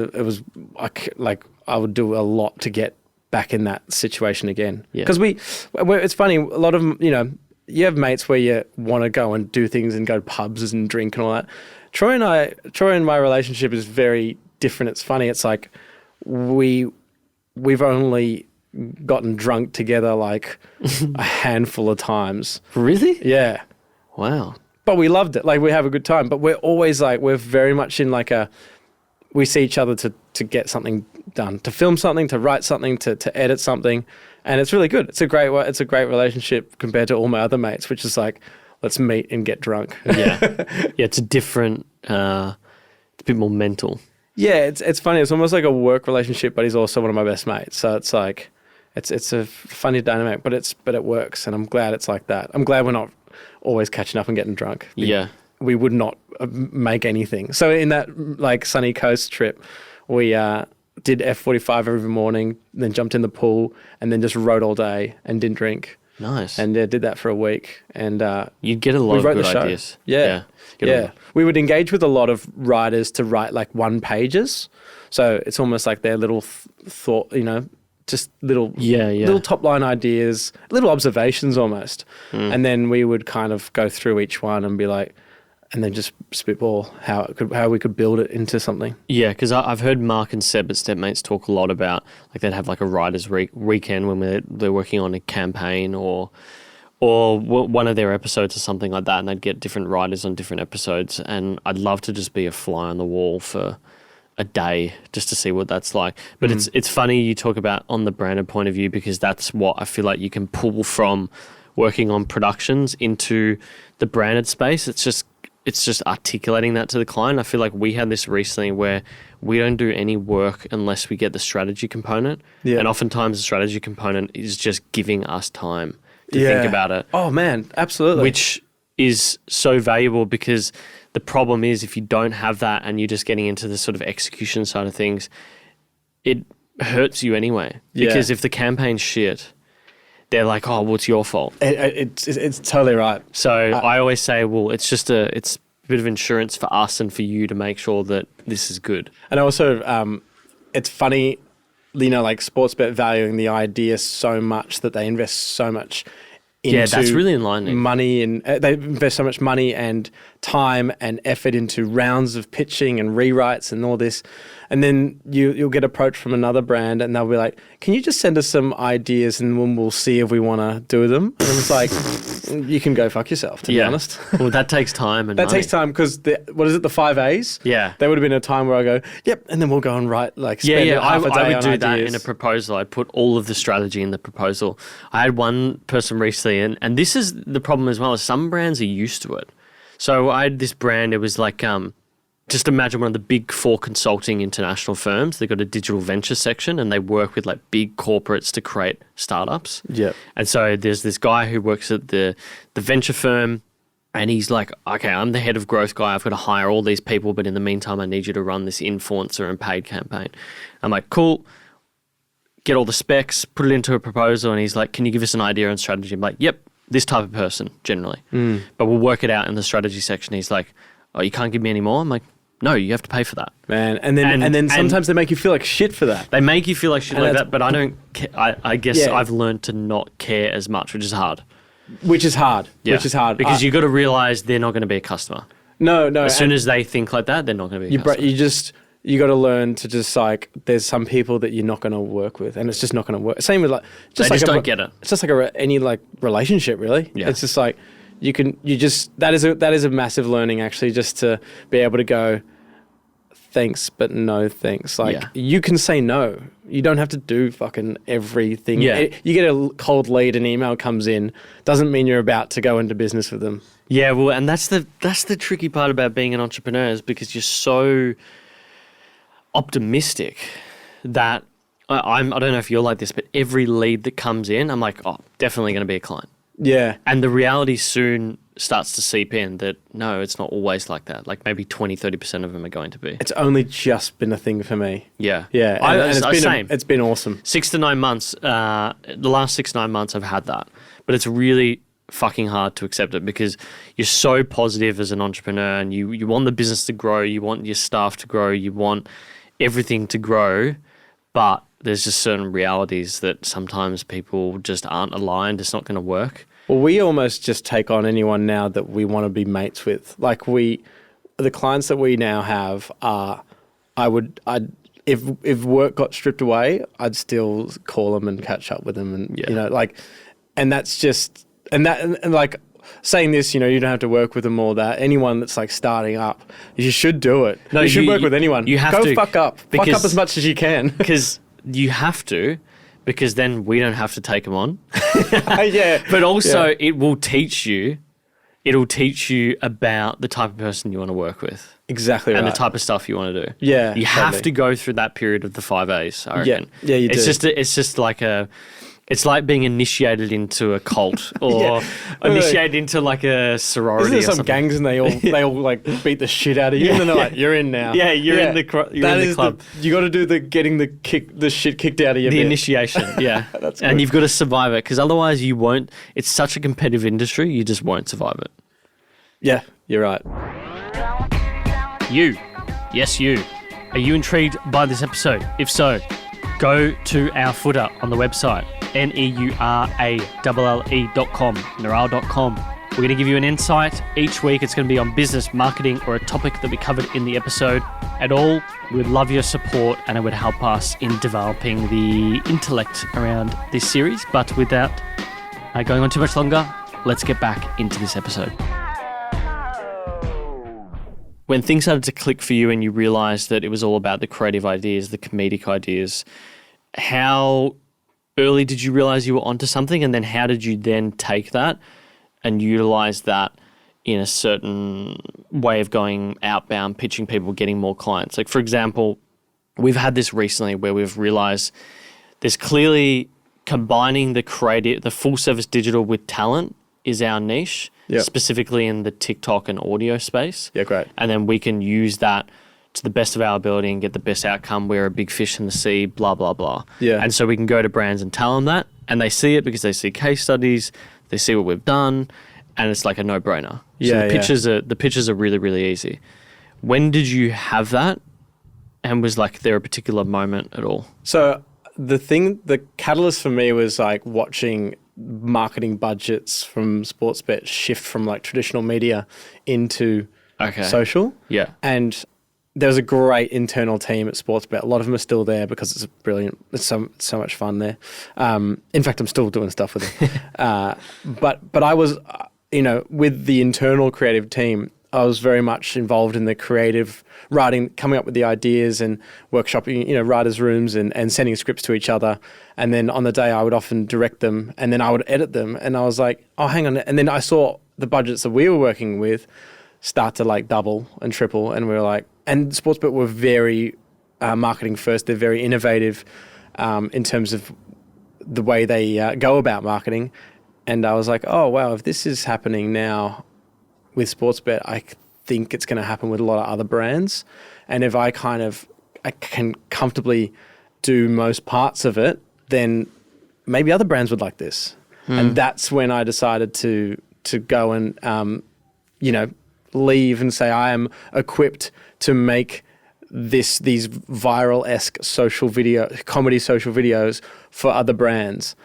like I would do a lot to get back in that situation again. Because it's funny, a lot of them, you know, you have mates where you want to go and do things and go to pubs and drink and all that. Troy and my relationship is very different. It's funny. It's like we've only gotten drunk together like a handful of times. Really? Yeah. Wow. But we loved it. Like, we have a good time. But we're always like, we're very much in like we see each other to get something done, to film something, to write something, to edit something. And it's really good. It's a great relationship compared to all my other mates, which is like, let's meet and get drunk. Yeah. It's a different, it's a bit more mental. Yeah, it's funny. It's almost like a work relationship, but he's also one of my best mates. So it's like, it's a funny dynamic, but it works. And I'm glad it's like that. I'm glad we're not always catching up and getting drunk. Yeah. We would not make anything. So in that like sunny coast trip, we did F45 every morning, then jumped in the pool and then just rode all day and didn't drink. Nice. And did that for a week. And you'd get a lot of good ideas. Yeah. We would engage with a lot of writers to write like one pages. So it's almost like their little thought, you know, just little top line ideas, little observations almost. And then we would kind of go through each one and be like, and then just spitball how we could build it into something. Yeah, because I've heard Mark and Seb at Stepmates talk a lot about, like, they'd have like a writer's weekend when they're working on a campaign or one of their episodes or something like that, and they'd get different writers on different episodes. And I'd love to just be a fly on the wall for a day just to see what that's like. But it's funny you talk about on the branded point of view, because that's what I feel like you can pull from working on productions into the branded space. It's just articulating that to the client. I feel like we had this recently where we don't do any work unless we get the strategy component. Yeah. And oftentimes the strategy component is just giving us time to think about it. Oh man, absolutely. Which is so valuable, because the problem is if you don't have that and you're just getting into the sort of execution side of things, it hurts you anyway. Because if the campaign's shit, they're like, oh, well, it's your fault. It's totally right. So I always say, well, it's a bit of insurance for us and for you to make sure that this is good. And also, it's funny, like Sportsbet valuing the idea so much that they invest so much into that's really enlightening. Money, and they invest so much money and time and effort into rounds of pitching and rewrites and all this. And then you'll get approached from another brand and they'll be like, can you just send us some ideas and then we'll see if we want to do them? And it's like, you can go fuck yourself, to be honest. Well, that takes time and That takes time, because what is it, the 5 A's? Yeah. There would have been a time where I go, yep, and then we'll go and write, spend half a day I would on do ideas. that in a proposal. I'd put all of the strategy in the proposal. I had one person recently, and this is the problem as well, is some brands are used to it. So I had this brand, it was like, just imagine one of the big 4 consulting international firms. They've got a digital venture section and they work with like big corporates to create startups. Yep. And so there's this guy who works at the venture firm, and he's like, okay, I'm the head of growth guy. I've got to hire all these people, but in the meantime, I need you to run this influencer and paid campaign. I'm like, cool. Get all the specs, put it into a proposal. And he's like, can you give us an idea and strategy? I'm like, yep, this type of person generally. But we'll work it out in the strategy section. He's like, oh, you can't give me any more? I'm like, no, you have to pay for that. Man, and then sometimes they make you feel like shit for that. They make you feel like shit like that, but I don't. I guess I've learned to not care as much, which is hard. Which is hard. Because you got to realize they're not going to be a customer. No. As soon as they think like that, they're not going to be a customer. You got to learn to just like, there's some people that you're not going to work with, and it's just not going to work. Same with like, they just don't get it. It's just like any like relationship, really. Yeah. It's just like that is a massive learning, actually, just to be able to go, thanks, but no thanks. Like, you can say no. You don't have to do fucking everything. Yeah. You get a cold lead, an email comes in, doesn't mean you're about to go into business with them. Yeah, well, and that's the tricky part about being an entrepreneur, is because you're so optimistic that I don't know if you're like this, but every lead that comes in, I'm like, oh, definitely going to be a client. Yeah. And the reality soon starts to seep in that, no, it's not always like that. Like maybe 20, 30% of them are going to be. It's only just been a thing for me. Yeah. Yeah. And it's been awesome. 6 to 9 months, the last 6 to 9 months I've had that. But it's really fucking hard to accept it, because you're so positive as an entrepreneur, and you want the business to grow, you want your staff to grow, you want everything to grow, but there's just certain realities that sometimes people just aren't aligned. It's not going to work. Well, we almost just take on anyone now that we want to be mates with. Like the clients that we now have are, if work got stripped away, I'd still call them and catch up with them, and and that's just, and like saying this, you don't have to work with them or that. Anyone that's like starting up, you should do it. No, you should work with anyone. You have to go fuck up as much as you can, because you have to. Because then we don't have to take them on. Yeah. But also it will teach you. It'll teach you about the type of person you want to work with. Exactly right. And the type of stuff you want to do. Yeah. You have to go through that period of the 5 A's, I reckon. Yeah, you do. It's just like it's like being initiated into a cult or initiated into like a sorority. Isn't there or some something. Gangs and they all like beat the shit out of you, and then they're like, "You're in now." Yeah, you're in the club. You got to do getting the shit kicked out of you. The initiation, yeah. That's good. And you've got to survive it, because otherwise you won't. It's such a competitive industry, you just won't survive it. Yeah, you're right. Yes, you. Are you intrigued by this episode? If so, go to our footer on the website, neuralle.com, neuralle.com. We're going to give you an insight. Each week it's going to be on business, marketing, or a topic that we covered in the episode. At all, we would love your support, and it would help us in developing the intellect around this series. But without going on too much longer, let's get back into this episode. when things started to click for you and you realized that it was all about the creative ideas, the comedic ideas, how early did you realize you were onto something? And then how did you then take that and utilize that in a certain way of going outbound, pitching people, getting more clients? Like, for example, we've had this recently where we've realized there's clearly combining the full service digital with talent is our niche, specifically in the TikTok and audio space. Yeah, great. And then we can use that to the best of our ability and get the best outcome. We're a big fish in the sea, blah, blah, blah. Yeah. And so we can go to brands and tell them that, and they see it because they see case studies, they see what we've done, and it's like a no-brainer. So the pitches are really, really easy. When did you have that? And was there a particular moment at all? So the catalyst for me was like watching marketing budgets from Sportsbet shift from like traditional media into social. Yeah. And there was a great internal team at Sportsbet. A lot of them are still there because it's brilliant. It's so much fun there. In fact, I'm still doing stuff with them. But I was, with the internal creative team, I was very much involved in the creative writing, coming up with the ideas and workshopping, writers' rooms and sending scripts to each other. And then on the day I would often direct them and then I would edit them. And I was like, oh, hang on. And then I saw the budgets that we were working with start to like double and triple. And we were like, and Sportsbet were very marketing first. They're very innovative in terms of the way they go about marketing. And I was like, oh, wow, if this is happening now with Sportsbet, I think it's going to happen with a lot of other brands. And if I can comfortably do most parts of it, then maybe other brands would like this. And that's when I decided to go and, leave and say I am equipped to make these viral-esque comedy social videos for other brands.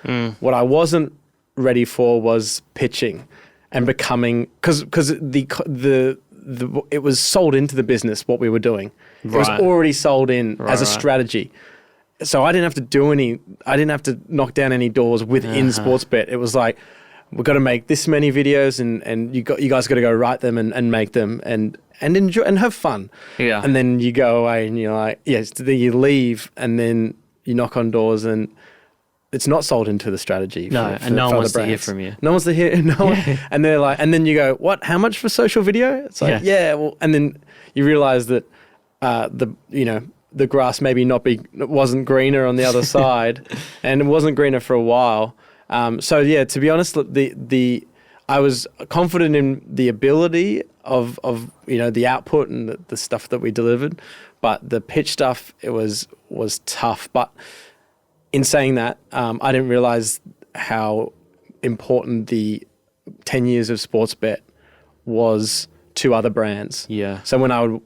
What I wasn't ready for was pitching and becoming, because it was sold into the business what we were doing. It was already sold in as a strategy. So I didn't have to knock down any doors within Sportsbet. It was like, we've got to make this many videos and you guys got to go write them and make them and enjoy and have fun. Yeah. And then you go away and you're like, then you leave and then you knock on doors and it's not sold into the strategy. No, and no one wants to hear from you. No one's to hear. And they're like, and then you go, what? How much for social video? It's like, well, and then you realize that the grass maybe wasn't greener on the other side, and it wasn't greener for a while. To be honest, I was confident in the ability of the output and the stuff that we delivered, but the pitch stuff, it was tough. But in saying that, I didn't realize how important the 10 years of Sportsbet was to other brands. Yeah. So when I would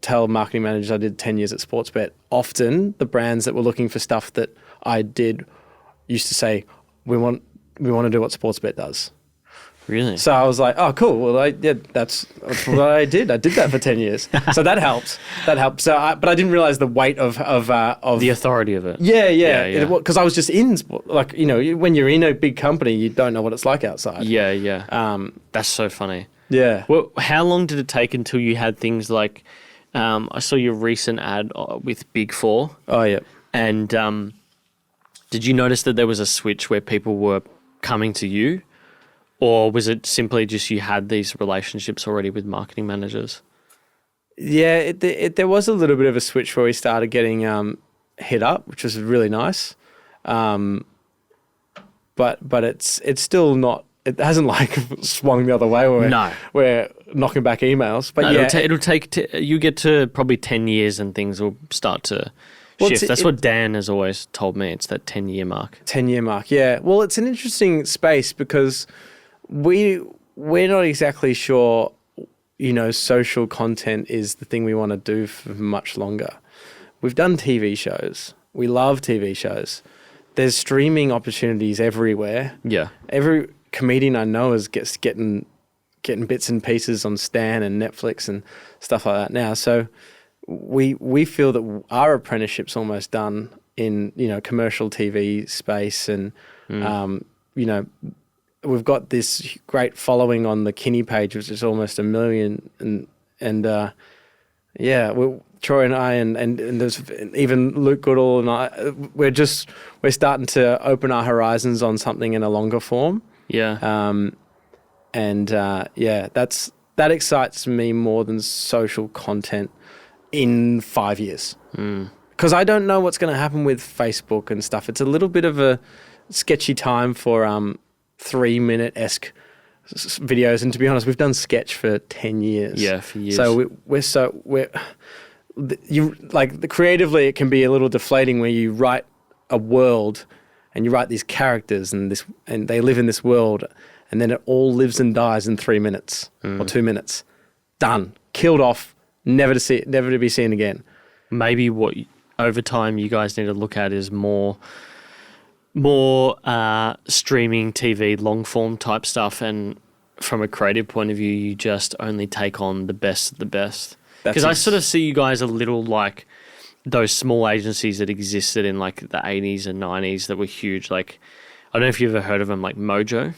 tell marketing managers I did 10 years at Sportsbet, often the brands that were looking for stuff that I did used to say, we want to do what Sportsbet does. Really? So I was like, oh, cool. Well, that's what I did. I did that for 10 years. So that helped. So, but I didn't realize the weight of the authority of it. Yeah. Because I was just in, when you're in a big company, you don't know what it's like outside. Yeah. That's so funny. Yeah. Well, how long did it take until you had things like, I saw your recent ad with Big Four. Oh, yeah. And did you notice that there was a switch where people were coming to you? Or was it simply just you had these relationships already with marketing managers? Yeah, there was a little bit of a switch where we started getting hit up, which was really nice. But it's still not. It hasn't swung the other way. We're knocking back emails. But it'll take. You get to probably 10 years and things will start to shift. That's what Dan has always told me. It's that 10-year mark. 10-year mark. Yeah. Well, it's an interesting space because we're not exactly sure, social content is the thing we want to do for much longer. We've done TV shows. We love TV shows. There's streaming opportunities everywhere. Yeah. Every comedian I know is getting bits and pieces on Stan and Netflix and stuff like that now. So we feel that our apprenticeship's almost done in, commercial TV space and, we've got this great following on the Kinney page, which is almost 1 million, and Troy and I and there's even Luke Goodall and I, we're starting to open our horizons on something in a longer form. Yeah. That excites me more than social content in 5 years. Because I don't know what's going to happen with Facebook and stuff. It's a little bit of a sketchy time for 3-minute-esque videos. And to be honest, we've done sketch for 10 years. Yeah, for years. So creatively, it can be a little deflating where you write a world and you write these characters and they live in this world, and then it all lives and dies in 3 minutes or 2 minutes. Done, killed off, never to be seen again. Maybe what over time you guys need to look at is more streaming TV, long form type stuff, and from a creative point of view, you just only take on the best of the best. Because I sort of see you guys a little like those small agencies that existed in like the 80s and 90s that were huge. Like, I don't know if you've ever heard of them, like Mojo.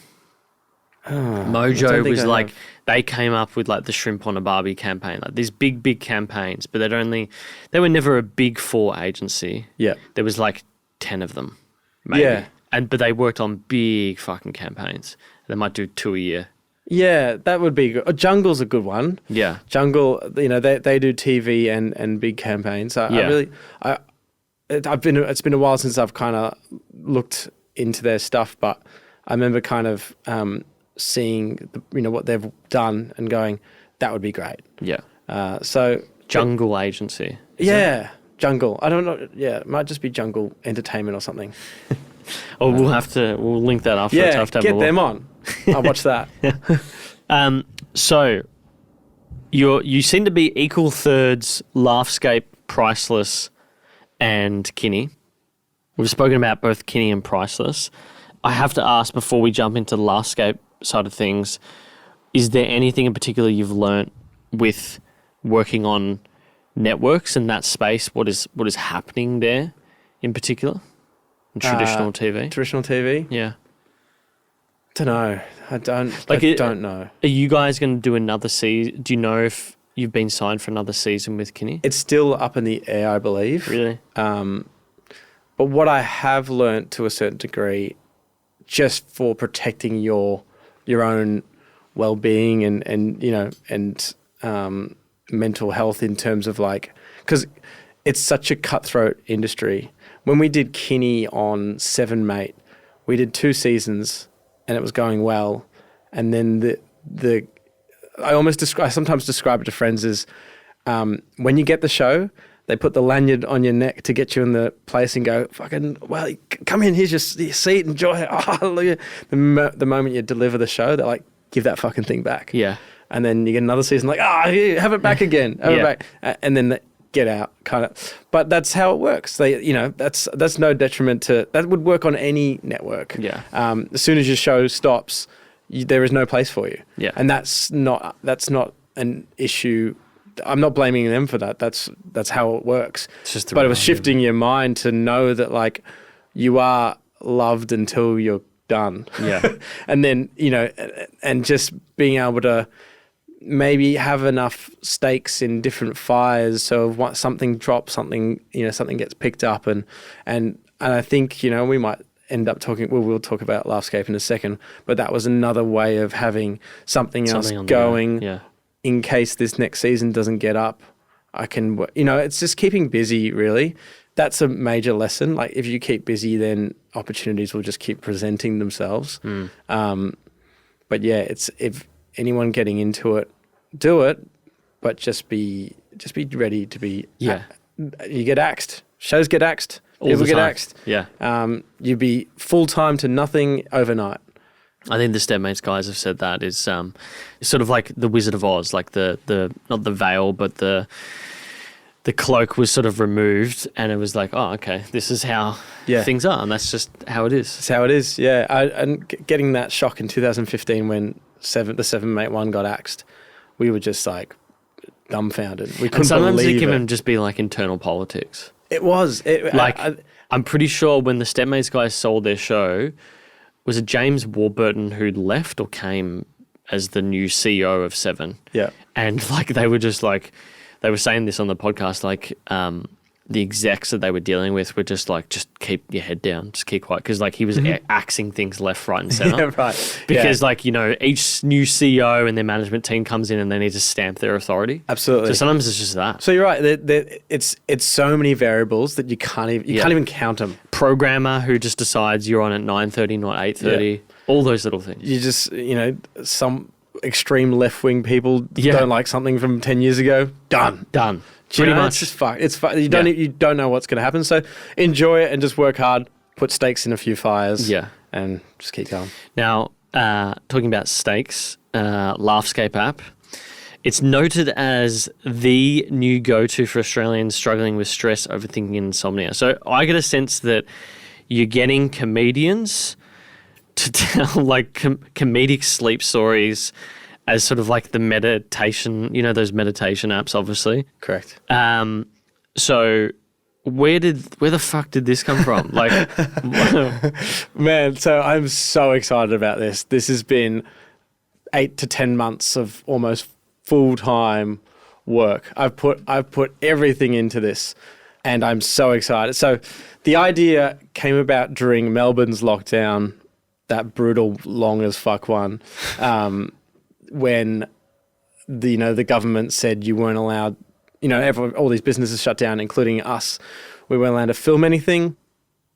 Mojo was like, they came up with like the Shrimp on a Barbie campaign, like these big campaigns, but they were never a big four agency. Yeah. There was like 10 of them, maybe. Yeah. But they worked on big fucking campaigns. They might do 2 a year. Yeah, that would be good. Jungle's a good one. Yeah. Jungle, they do TV and big campaigns. It's been a while since I've kind of looked into their stuff, but I remember kind of seeing what they've done and going, that would be great. Yeah. So Jungle Agency. Jungle. I don't know. Yeah, it might just be Jungle Entertainment or something. We'll link that after. Yeah, get them on. I'll watch that. So you seem to be equal thirds Laughscape, Priceless, and Kinney. We've spoken about both Kinney and Priceless. I have to ask before we jump into the Laughscape side of things, is there anything in particular you've learnt with working on networks in that space? What is happening there in particular? In traditional TV? Traditional TV? Yeah. Don't know. I don't know. Are you guys going to do another season? Do you know if you've been signed for another season with Kinney? It's still up in the air, I believe. Really? But what I have learnt to a certain degree, just for protecting your own well-being and mental health in terms of like, because it's such a cutthroat industry. When we did Kinney on Seven Mate, we did 2 seasons and it was going well. And then I sometimes describe it to friends as when you get the show, they put the lanyard on your neck to get you in the place and go, fucking, well, come in, here's your seat, enjoy it. Oh, hallelujah. The moment you deliver the show, they're like, give that fucking thing back. Yeah. And then you get another season like, have it back again. Have it back. And then they get out, kind of. But that's how it works. That's no detriment to, that would work on any network. Yeah. As soon as your show stops, there is no place for you. Yeah. And that's not an issue. I'm not blaming them for that. That's how it works. But it was shifting your mind to know that like you are loved until you're done. Yeah. And then, and just being able to maybe have enough stakes in different fires. So if something drops, something gets picked up and I think, we might end up talking, we'll talk about Laughscape in a second, but that was another way of having something else going. Yeah. In case this next season doesn't get up, I can, it's just keeping busy, really. That's a major lesson. Like, if you keep busy, then opportunities will just keep presenting themselves. But yeah, it's, if anyone getting into it, do it, but just be ready to be. Yeah. You get axed. Shows get axed. People get axed. Yeah. You'd be full time to nothing overnight. I think the Stepmates guys have said that is sort of like the Wizard of Oz, like the not the veil, but the cloak was sort of removed, and it was like, oh, okay, this is how things are, and that's just how it is. It's how it is, yeah. And getting that shock in 2015 when the Seven Mate one got axed, we were just like dumbfounded. We couldn't and sometimes believe it can it. even just be like internal politics. It was. I'm pretty sure when the Stepmates guys sold their show, was it James Warburton who left or came as the new CEO of Seven? Yeah. And like they were just like, they were saying this on the podcast, like the execs that they were dealing with were just like, just keep your head down, just keep quiet. Because like he was axing things left, right and center. Yeah, right. Because like, you know, each new CEO and their management team comes in and they need to stamp their authority. Absolutely. So sometimes it's just that. So you're right. It's so many variables that you can't even count them. Programmer who just decides you're on at 9:30, not 8:30. All those little things. You just, you know, some extreme left-wing people don't like something from 10 years ago. Done. Pretty much. It's just fucked. It's fucked. You don't know what's going to happen. So enjoy it and just work hard. Put stakes in a few fires. Yeah. And just keep going. Now, talking about stakes, Laughscape app. It's noted as the new go-to for Australians struggling with stress, overthinking, and insomnia. So I get a sense that you're getting comedians to tell like comedic sleep stories as sort of like the meditation, you know, those meditation apps, obviously. Correct. So where the fuck did this come from? Like, man, so I'm so excited about this. This has been 8 to 10 months of almost full-time work. I've put everything into this and I'm so excited. So the idea came about during Melbourne's lockdown, that brutal long as fuck one, when the government said you weren't allowed, all these businesses shut down, including us. We weren't allowed to film anything,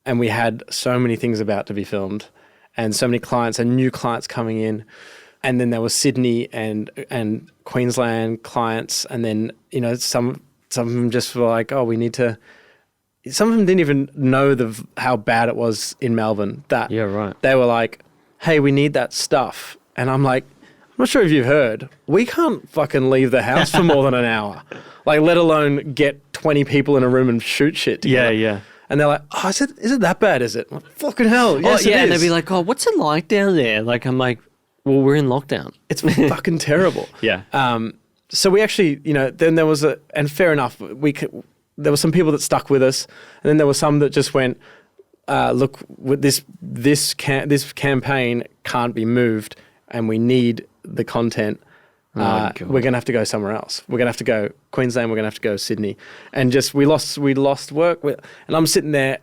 and we had so many things about to be filmed, and so many clients and new clients coming in, and then there was Sydney and Queensland clients, and then some of them just were like, oh, we need to. Some of them didn't even know how bad it was in Melbourne. Yeah, right. They were like, hey, we need that stuff, and I'm like, I'm not sure if you've heard, we can't fucking leave the house for more than an hour. Like, let alone get 20 people in a room and shoot shit together. Yeah. And they're like, oh, is it that bad, is it? I'm like, fucking hell, yes, it is. And they'd be like, oh, what's it like down there? Like, I'm like, well, we're in lockdown. It's fucking terrible. Yeah. So we actually, then there was and fair enough, there were some people that stuck with us, and then there were some that just went, look, with this campaign can't be moved, and we need the content. We're going to have to go somewhere else. We're going to have to go Queensland. We're going to have to go Sydney, and just we lost work. And I'm sitting there,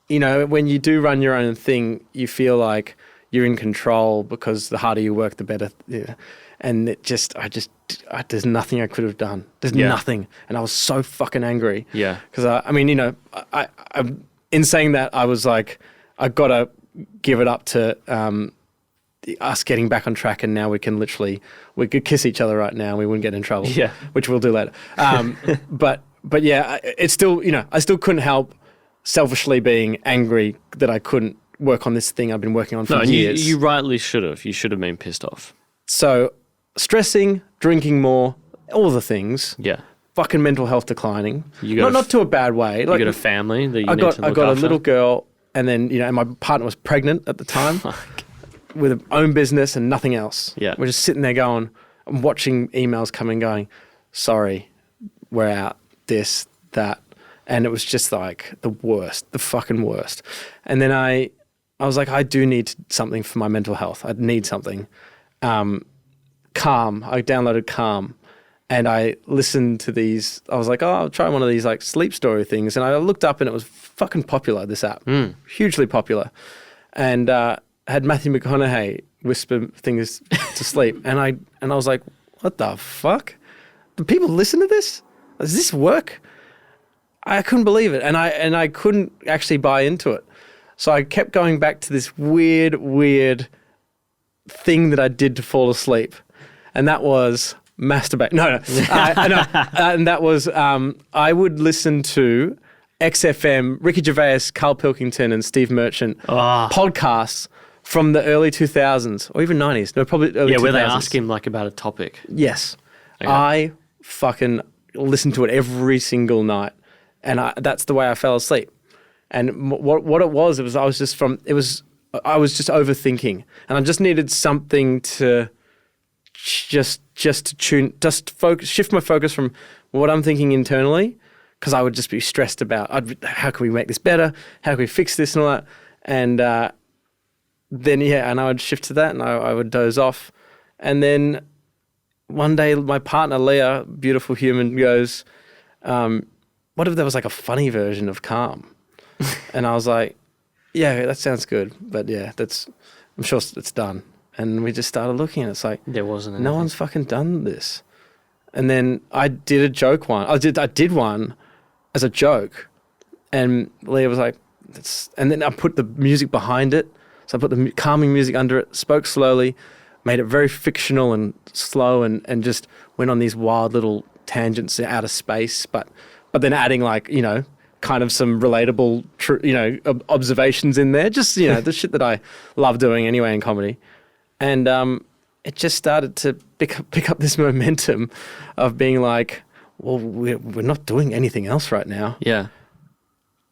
when you do run your own thing, you feel like you're in control because the harder you work, the better. Yeah. And there's nothing I could have done. There's nothing, and I was so fucking angry. Yeah. Because I'm in saying that, I was like, I gotta give it up to us getting back on track, and now we could kiss each other right now and we wouldn't get in trouble. Yeah. Which we'll do later. But yeah, it's still, I still couldn't help selfishly being angry that I couldn't work on this thing I've been working on for years. You rightly should have. You should have been pissed off. So stressing, drinking more, all the things. Yeah. Fucking mental health declining. Not to a bad way. Like, you got a family that you need to look after? I got a little girl, and then, and my partner was pregnant at the time with her own business and nothing else. Yeah. We're just sitting there going, I'm watching emails coming, going, sorry, we're out, this, that. And it was just like the worst, the fucking worst. And then I was like, I do need something for my mental health. I need something. Calm. I downloaded Calm, and I listened to these. I was like, oh, I'll try one of these like sleep story things. And I looked up, and it was fucking popular, this app. Hugely popular. And had Matthew McConaughey whisper things to sleep. And I was like, what the fuck? Do people listen to this? Does this work? I couldn't believe it. And I couldn't actually buy into it. So I kept going back to this weird thing that I did to fall asleep. And that was masturbate. No. And that was, I would listen to XFM, Ricky Gervais, Carl Pilkington, and Steve Merchant podcasts from the early 2000s or even 90s. No, probably early 2000s. Yeah, where they ask him like about a topic. Yes. Okay. I fucking listened to it every single night. And that's the way I fell asleep. And what it was I was just overthinking, and I just needed something to shift my focus from what I'm thinking internally, because I would just be stressed about how can we make this better, how can we fix this and all that, and then and I would shift to that, and I would doze off, and then one day my partner, Leah, beautiful human, goes, what if there was like a funny version of Calm? And I was like, yeah, that sounds good. But yeah, I'm sure it's done. And we just started looking and it's like, There wasn't no anything. one's fucking done this. And then I did a joke one. I did one as a joke. And Leah was like, and then I put the music behind it. So I put the calming music under it, spoke slowly, made it very fictional and slow, and just went on these wild little tangents out of space, but then adding like, you know, kind of some relatable, observations in there. Just, you know, the shit that I love doing anyway in comedy. And it just started to pick up this momentum of being like, well, we're not doing anything else right now. Yeah.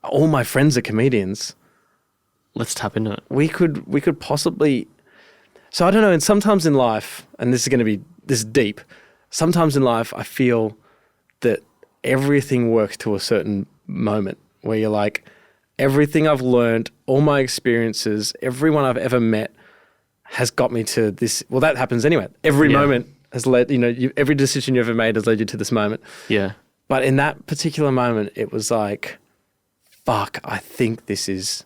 All my friends are comedians. Let's tap into it. We could possibly. So I don't know. And sometimes in life, and this is deep. Sometimes in life, I feel that everything works to a certain moment where you're like, everything I've learned, all my experiences, everyone I've ever met has got me to this. Well, that happens anyway. Every moment has led, every decision you ever made has led you to this moment. Yeah. But in that particular moment, it was like, fuck, I think this is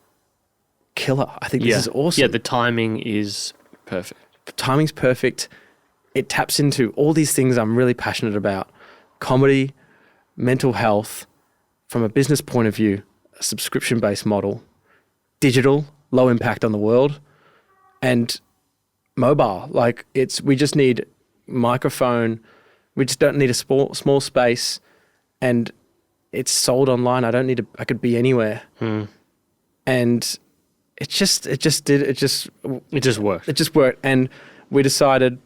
killer. I think this is awesome. Yeah, the timing is perfect. Timing's perfect. It taps into all these things I'm really passionate about. Comedy, mental health, from a business point of view, a subscription-based model, digital, low impact on the world, and mobile. Like we just need microphone. We just don't need a small space, and it's sold online. I could be anywhere. And it just worked. It just worked. And we decided,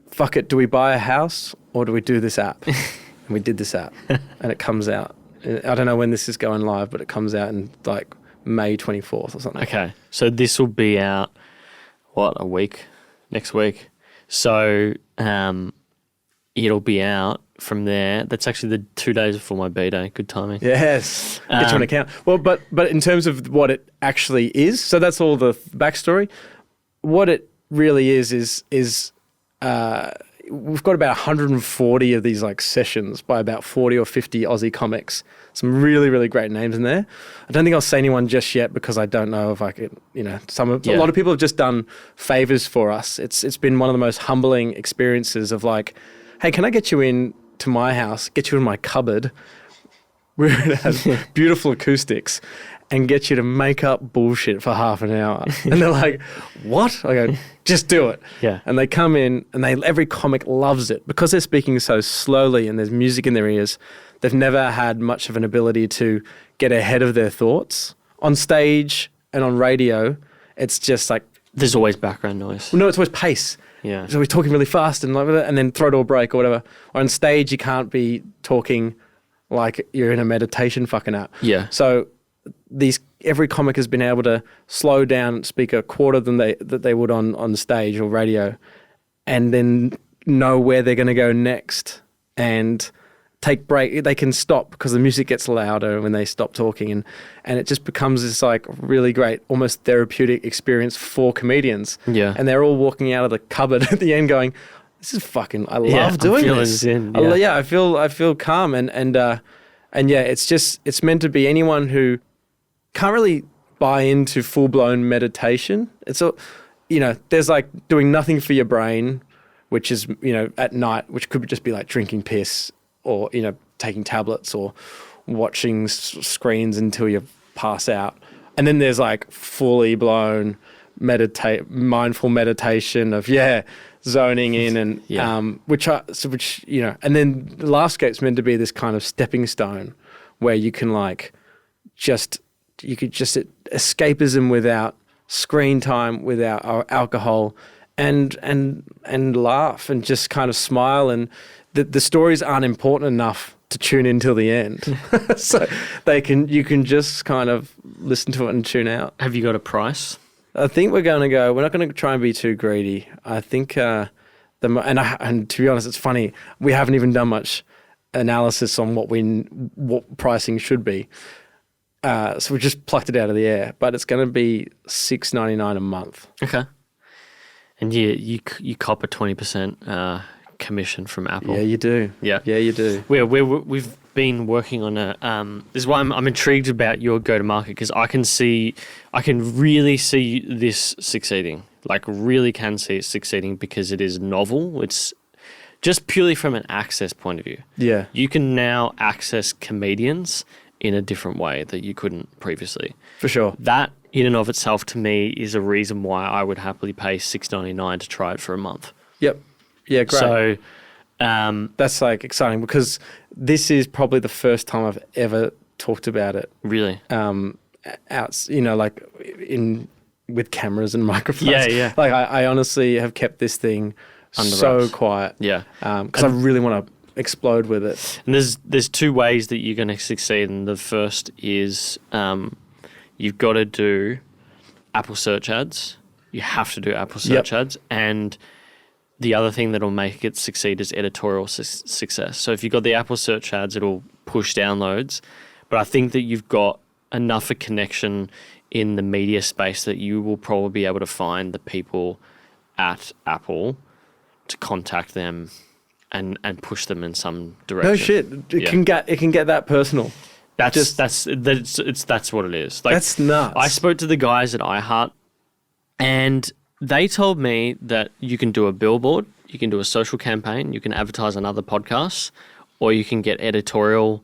fuck it, do we buy a house or do we do this app? And we did this app and it comes out. I don't know when this is going live, but it comes out in like May 24th or something. Okay. So this will be out, a week? Next week. So it'll be out from there. That's actually the 2 days before my B-day. Good timing. Yes. Get you on account. Well, but in terms of what it actually is, so that's all the backstory. What it really is we've got about 140 of these like sessions by about 40 or 50 Aussie comics. Some really, really great names in there. I don't think I'll say anyone just yet because I don't know if I could, a lot of people have just done favors for us. It's been one of the most humbling experiences of like, hey, can I get you in to my house, get you in my cupboard where it has beautiful acoustics and get you to make up bullshit for half an hour? And they're like, what? I go, just do it. Yeah. And they come in and every comic loves it because they're speaking so slowly and there's music in their ears. They've never had much of an ability to get ahead of their thoughts. On stage and on radio, it's just like... There's always background noise. No, it's always pace. Yeah. So we're talking really fast and then throw to a break or whatever. Or on stage, you can't be talking like you're in a meditation fucking app. Yeah. So every comic has been able to slow down and speak a quarter than they would on stage or radio, and then know where they're going to go next and take break. They can stop because the music gets louder when they stop talking, and it just becomes this like really great, almost therapeutic experience for comedians. Yeah. And they're all walking out of the cupboard at the end going, "This is fucking. I love doing this. I feel calm and yeah, it's meant to be anyone who can't really buy into full-blown meditation. It's there's like doing nothing for your brain, which is, at night, which could just be like drinking piss or, taking tablets or watching screens until you pass out. And then there's like fully blown mindful meditation of, zoning in and, and then Laughscape's meant to be this kind of stepping stone where you can escapism without screen time, without alcohol, and laugh and just kind of smile. And the stories aren't important enough to tune in till the end, so you can just kind of listen to it and tune out. Have you got a price? I think we're not going to try and be too greedy. I think and to be honest, it's funny, we haven't even done much analysis on what pricing should be. So we just plucked it out of the air, but it's going to be $6.99 a month. Okay. And you cop a 20% commission from Apple. Yeah, you do. Yeah. Yeah, you do. We've been working on a. This is why I'm intrigued about your go-to-market, because I can really see this succeeding. Like, really can see it succeeding because it is novel. It's just purely from an access point of view. Yeah. You can now access comedians in a different way that you couldn't previously. For sure. That in and of itself, to me, is a reason why I would happily pay $6.99 to try it for a month. Yep. Yeah, great. So that's like exciting because this is probably the first time I've ever talked about it. really, Like with cameras and microphones. Yeah. Like I honestly have kept this thing Under so wraps. quiet. Yeah. Because I really want to explode with it. And there's two ways that you're going to succeed. And the first is you've got to do Apple search ads. You have to do Apple search ads. And the other thing that'll make it succeed is editorial success. So if you've got the Apple search ads, it'll push downloads. But I think that you've got enough a connection in the media space that you will probably be able to find the people at Apple to contact them and push them in some direction. No shit. It can get that personal. That's what it is. Like, that's nuts. I spoke to the guys at iHeart, and they told me that you can do a billboard, you can do a social campaign, you can advertise on other podcasts, or you can get editorial.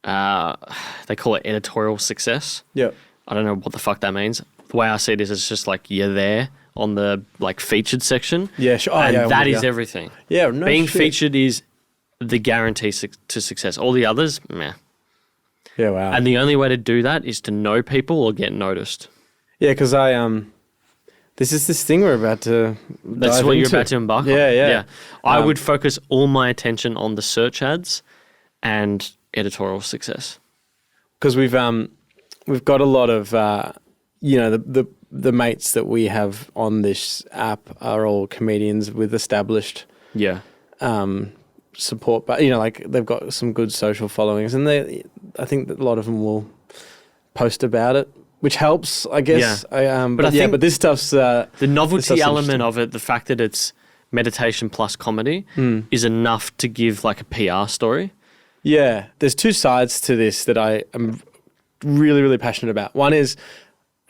They call it editorial success. Yeah. I don't know what the fuck that means. The way I see it is, it's just like you're there on the like featured section. Yeah, sure. And that is everything. Yeah, no Being shit. featured is the guarantee to success. All the others, meh. Yeah, wow. And the only way to do that is to know people or get noticed. Yeah, because this is this thing we're about to. That's what you're about to embark on. Yeah. I would focus all my attention on the search ads and editorial success. Because we've got a lot of the mates that we have on this app are all comedians with established support, but like they've got some good social followings, and I think that a lot of them will post about it, which helps, I guess. Yeah. But this stuff's the novelty stuff's element of it, the fact that it's meditation plus comedy, is enough to give like a PR story. Yeah, there's two sides to this that I am really, really passionate about. One is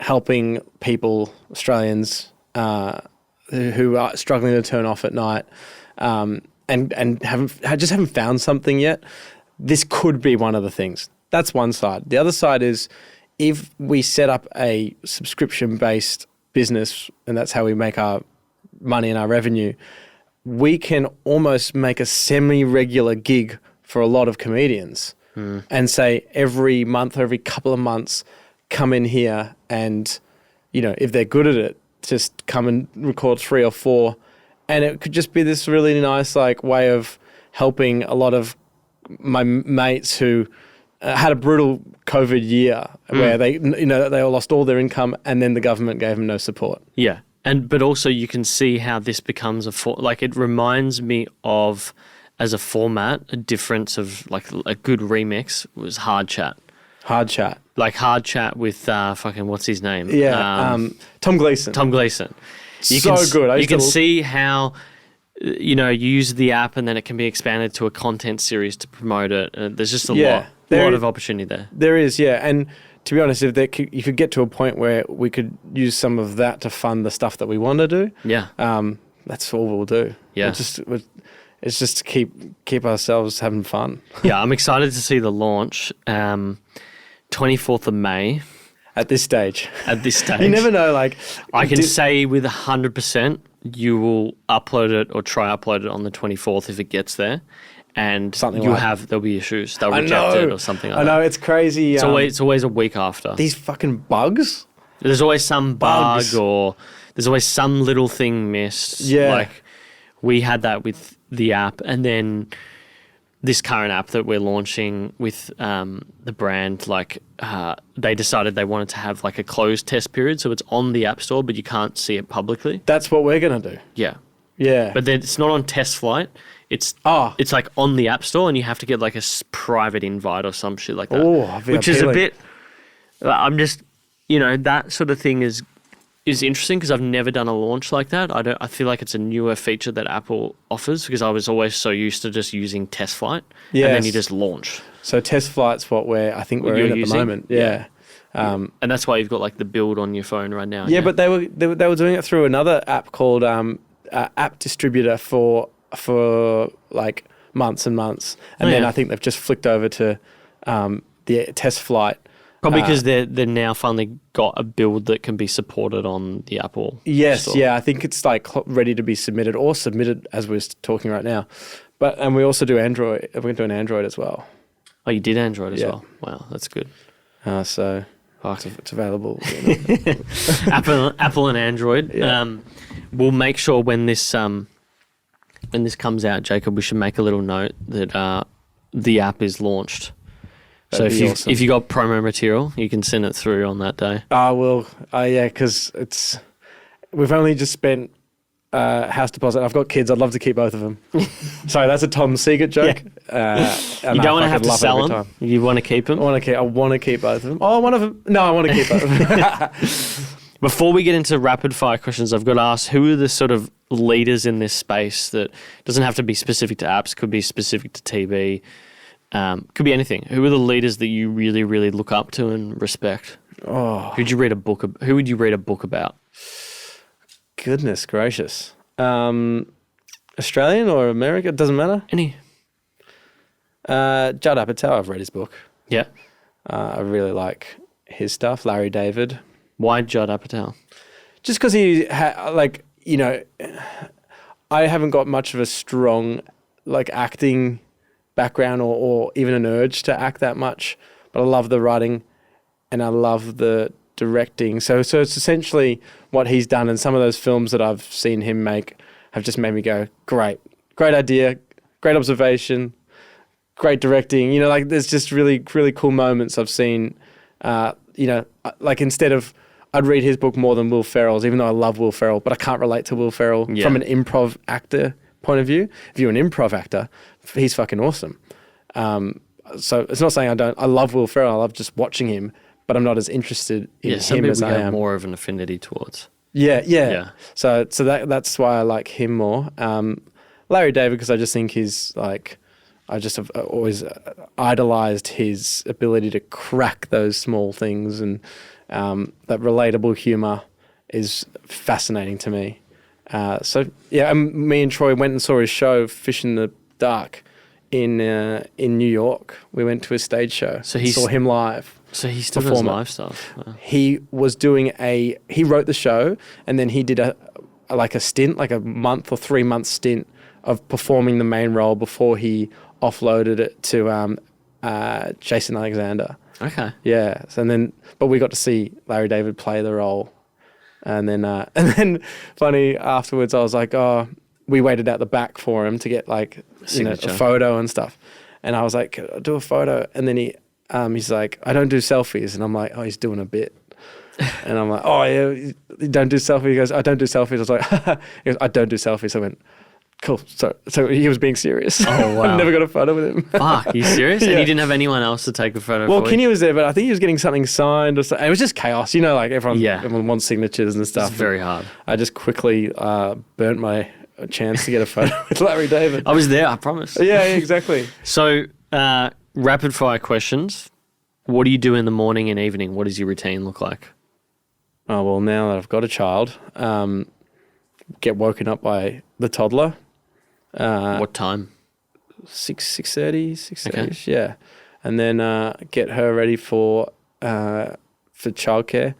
helping people, Australians, who are struggling to turn off at night, and haven't found something yet. This could be one of the things. That's one side. The other side is if we set up a subscription-based business, and that's how we make our money and our revenue, we can almost make a semi-regular gig for a lot of comedians and say every month or every couple of months, come in here and, if they're good at it, just come and record 3 or 4. And it could just be this really nice way of helping a lot of my mates who had a brutal COVID year where they all lost all their income and then the government gave them no support. Yeah. But also you can see how this becomes it reminds me of, as a format, a difference of like a good remix was Hard Chat. Hard Chat. Like Hard Chat with what's his name? Yeah, Tom Gleeson. Tom Gleeson. Good. You can see how, you use the app and then it can be expanded to a content series to promote it. There's just a lot of opportunity there. There is, yeah. And to be honest, you could get to a point where we could use some of that to fund the stuff that we want to do. Yeah. That's all we'll do. Yeah. It's just to keep ourselves having fun. Yeah, I'm excited to see the launch. 24th of May. At this stage. You never know, I can say with 100% you will upload it or try upload it on the 24th if it gets there. And there'll be issues. They'll reject it or something like that. I know, it's crazy. It's always a week after. These fucking bugs. There's always some bug or there's always some little thing missed. Yeah. Like we had that with the app, and then this current app that we're launching with the brand, they decided they wanted to have like a closed test period, so it's on the App Store, but you can't see it publicly. That's what we're gonna do. Yeah. Yeah. But then it's not on test flight. It's like on the App Store, and you have to get like a private invite or some shit like that. Oh, which is a bit. I'm just, that sort of thing is is interesting because I've never done a launch like that. I feel like it's a newer feature that Apple offers because I was always so used to just using test flight and then you just launch. So test flight's what we're in at the moment. Yeah. And that's why you've got like the build on your phone right now. Yeah, but they were doing it through another app called App Distributor for like months and months, and then I think they've just flicked over to the test flight. Probably because they're now finally got a build that can be supported on the Apple. Yes, store. yeah, I think it's like ready to be submitted or submitted as we're talking right now. And we also do Android. We're doing Android as well. Oh, you did Android as well. Wow, that's good. So it's available. Apple and Android. Yeah. We'll make sure when this comes out, Jacob, we should make a little note that the app is launched. That'd so awesome. if you got promo material, you can send it through on that day. I will. Yeah, because we've only just spent house deposit. I've got kids. I'd love to keep both of them. Sorry, that's a Tom Seagate joke. Yeah. You don't want to have to sell them. You want to keep them. I want to keep both of them. Oh, one of them. No, I want to keep both of them. Before we get into rapid fire questions, I've got to ask, who are the sort of leaders in this space that doesn't have to be specific to apps, could be specific to TV, could be anything. Who are the leaders that you really, really look up to and respect? Oh, Who would you read a book about? Goodness gracious. Australian or America? It doesn't matter. Any? Judd Apatow, I've read his book. Yeah. I really like his stuff. Larry David. Why Judd Apatow? Just because he I haven't got much of a strong acting background or even an urge to act that much, but I love the writing and I love the directing. So it's essentially what he's done, and some of those films that I've seen him make have just made me go, great idea, great observation, great directing. There's just really, really cool moments I've seen. Instead of, I'd read his book more than Will Ferrell's, even though I love Will Ferrell, but I can't relate to Will Ferrell from an improv actor point of view. If you're an improv actor, he's fucking awesome. So it's not saying I love Will Ferrell. I love just watching him, but I'm not as interested in him as I am. More of an affinity towards. Yeah. So that's why I like him more. Larry David, because I just think he's I just have always idolized his ability to crack those small things, and that relatable humor is fascinating to me. Me and Troy went and saw his show, Fish in the Dark, in New York. We went to his stage show. So saw him live. So he still does live stuff. Wow. He was doing he wrote the show, and then he did a stint, like a month or 3 month stint of performing the main role before he offloaded it to Jason Alexander. Okay. Yeah. But we got to see Larry David play the role. And then funny afterwards, I was like, oh, we waited out the back for him to get a photo and stuff. And I was like, I'll do a photo. And then he's like, I don't do selfies. And I'm like, oh, he's doing a bit. And I'm like, oh yeah, you don't do selfies. He goes, I don't do selfies. I was like, he goes, I don't do selfies. I went, cool. So he was being serious. Oh, wow. I never got a photo with him. Fuck, are you serious? Yeah. And you didn't have anyone else to take a photo Well, for Kinney was there, but I think he was getting something signed or something. It was just chaos. Everyone wants signatures and stuff. It's very hard. I just quickly burnt my chance to get a photo with Larry David. I was there, I promise. Yeah, exactly. So, rapid fire questions. What do you do in the morning and evening? What does your routine look like? Oh, well, now that I've got a child, get woken up by the toddler. What time? 6:30, 6:30, yeah. And then get her ready for childcare,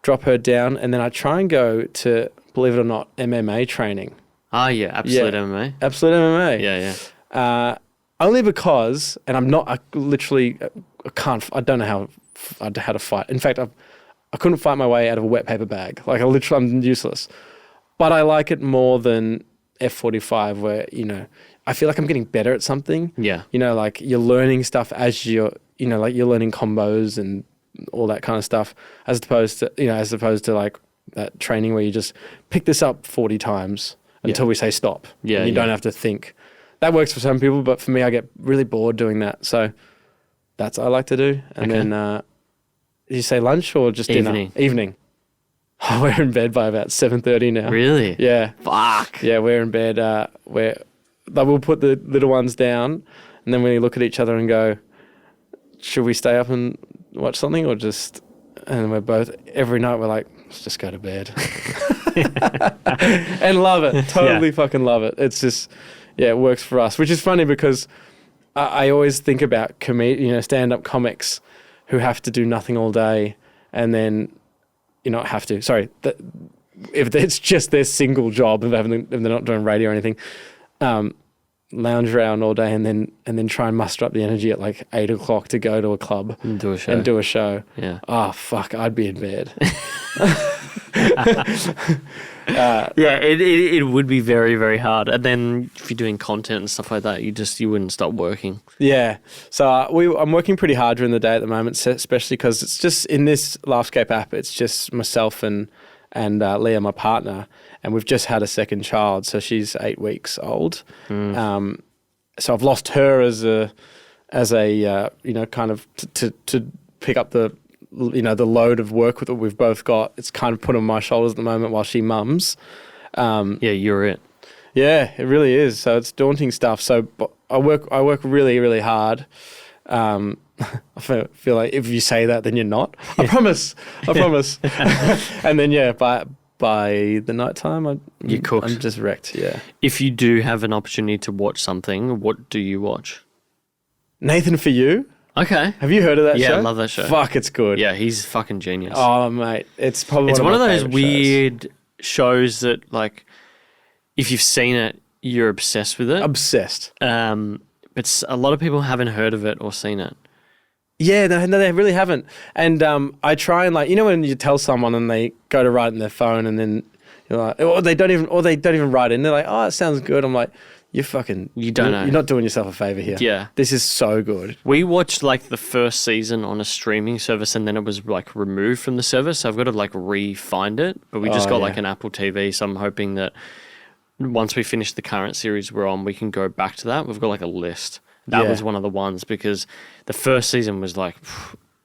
drop her down, and then I try and go to, believe it or not, MMA training. Ah, yeah, Absolute MMA. Absolute MMA. Yeah. Only because, and I'm not, I don't know how to fight. In fact, I couldn't fight my way out of a wet paper bag. I'm useless. But I like it more than F45, where, I feel like I'm getting better at something. Yeah. You're learning stuff as you're learning combos and all that kind of stuff, as opposed to that training where you just pick this up 40 times until we say stop. Yeah. And you don't have to think. That works for some people, but for me, I get really bored doing that. So that's what I like to do. And then, did you say lunch or just Evening. dinner? Evening. we're in bed by about 7:30 now. Really? Yeah. Fuck. Yeah, we're in bed. We'll put the little ones down, and then we look at each other and go, should we stay up and watch something or just... And we're both, every night we're like, let's just go to bed. And love it. Totally fucking love it. It's just, it works for us, which is funny because I always think about stand-up comics who have to do nothing all day and then, if it's just their single job, if they're not doing radio or anything, lounge around all day and then try and muster up the energy at like 8 o'clock to go to a club and do a show. Yeah. Oh, fuck. I'd be in bed. It would be very, very hard. And then if you're doing content and stuff like that, you wouldn't stop working. Yeah. So I'm working pretty hard during the day at the moment, especially because it's just in this Laughscape app, it's just myself and Leah, my partner, and we've just had a second child, so she's 8 weeks old. So I've lost her as a kind of to pick up the the load of work that we've both got. It's kind of put on my shoulders at the moment while she mums. You're it. Yeah, it really is. So it's daunting stuff. So I work really, really hard. I feel like if you say that, then you're not. I promise. And then by the night time, you're cooked. I'm just wrecked. Yeah. If you do have an opportunity to watch something, what do you watch? Nathan For You. Okay. Have you heard of that show? Yeah, I love that show. Fuck, it's good. Yeah, he's fucking genius. Oh, mate, it's probably one of my those favourite weird shows that, like, if you've seen it, you're obsessed with it. Obsessed. But a lot of people haven't heard of it or seen it. Yeah, no, they really haven't. And I try and when you tell someone and they go to write it in their phone and then you're like, or they don't even write it in. They're like, oh, it sounds good. I'm like, you don't know. You're not doing yourself a favor here. Yeah. This is so good. We watched like the first season on a streaming service and then it was like removed from the service. So I've got to like re-find it. But we just got like an Apple TV. So I'm hoping that once we finish the current series we're on, we can go back to that. We've got like a list. That was one of the ones because the first season was like...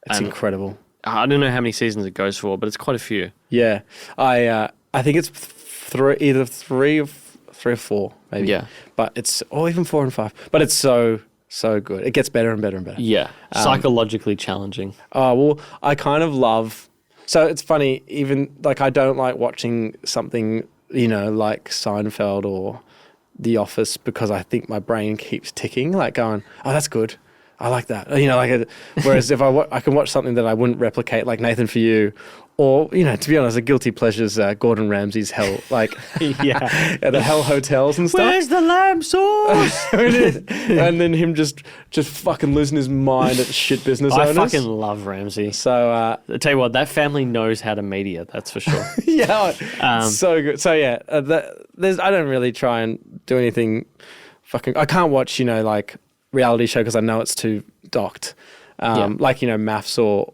It's incredible. I don't know how many seasons it goes for, but it's quite a few. Yeah. I think it's either three or four, maybe. Yeah. But it's... Or even 4 and 5. But it's so good. It gets better and better and better. Yeah. Psychologically challenging. Oh, well, I kind of love... So it's funny, even... Like, I don't like watching something, like Seinfeld or... The Office because I think my brain keeps ticking, like going, oh, that's good. I like that. Whereas if I can watch something that I wouldn't replicate, like Nathan For You, or, to be honest, a guilty pleasure's Gordon Ramsay's Hell, like, at the Hell hotels and stuff. Where's the lamb sauce? And then him just fucking losing his mind at shit business owners. I fucking love Ramsay. So, I tell you what, that family knows how to media, that's for sure. So good. So, I don't really try and do anything I can't watch, like, reality show because I know it's too docked. Like, Maths or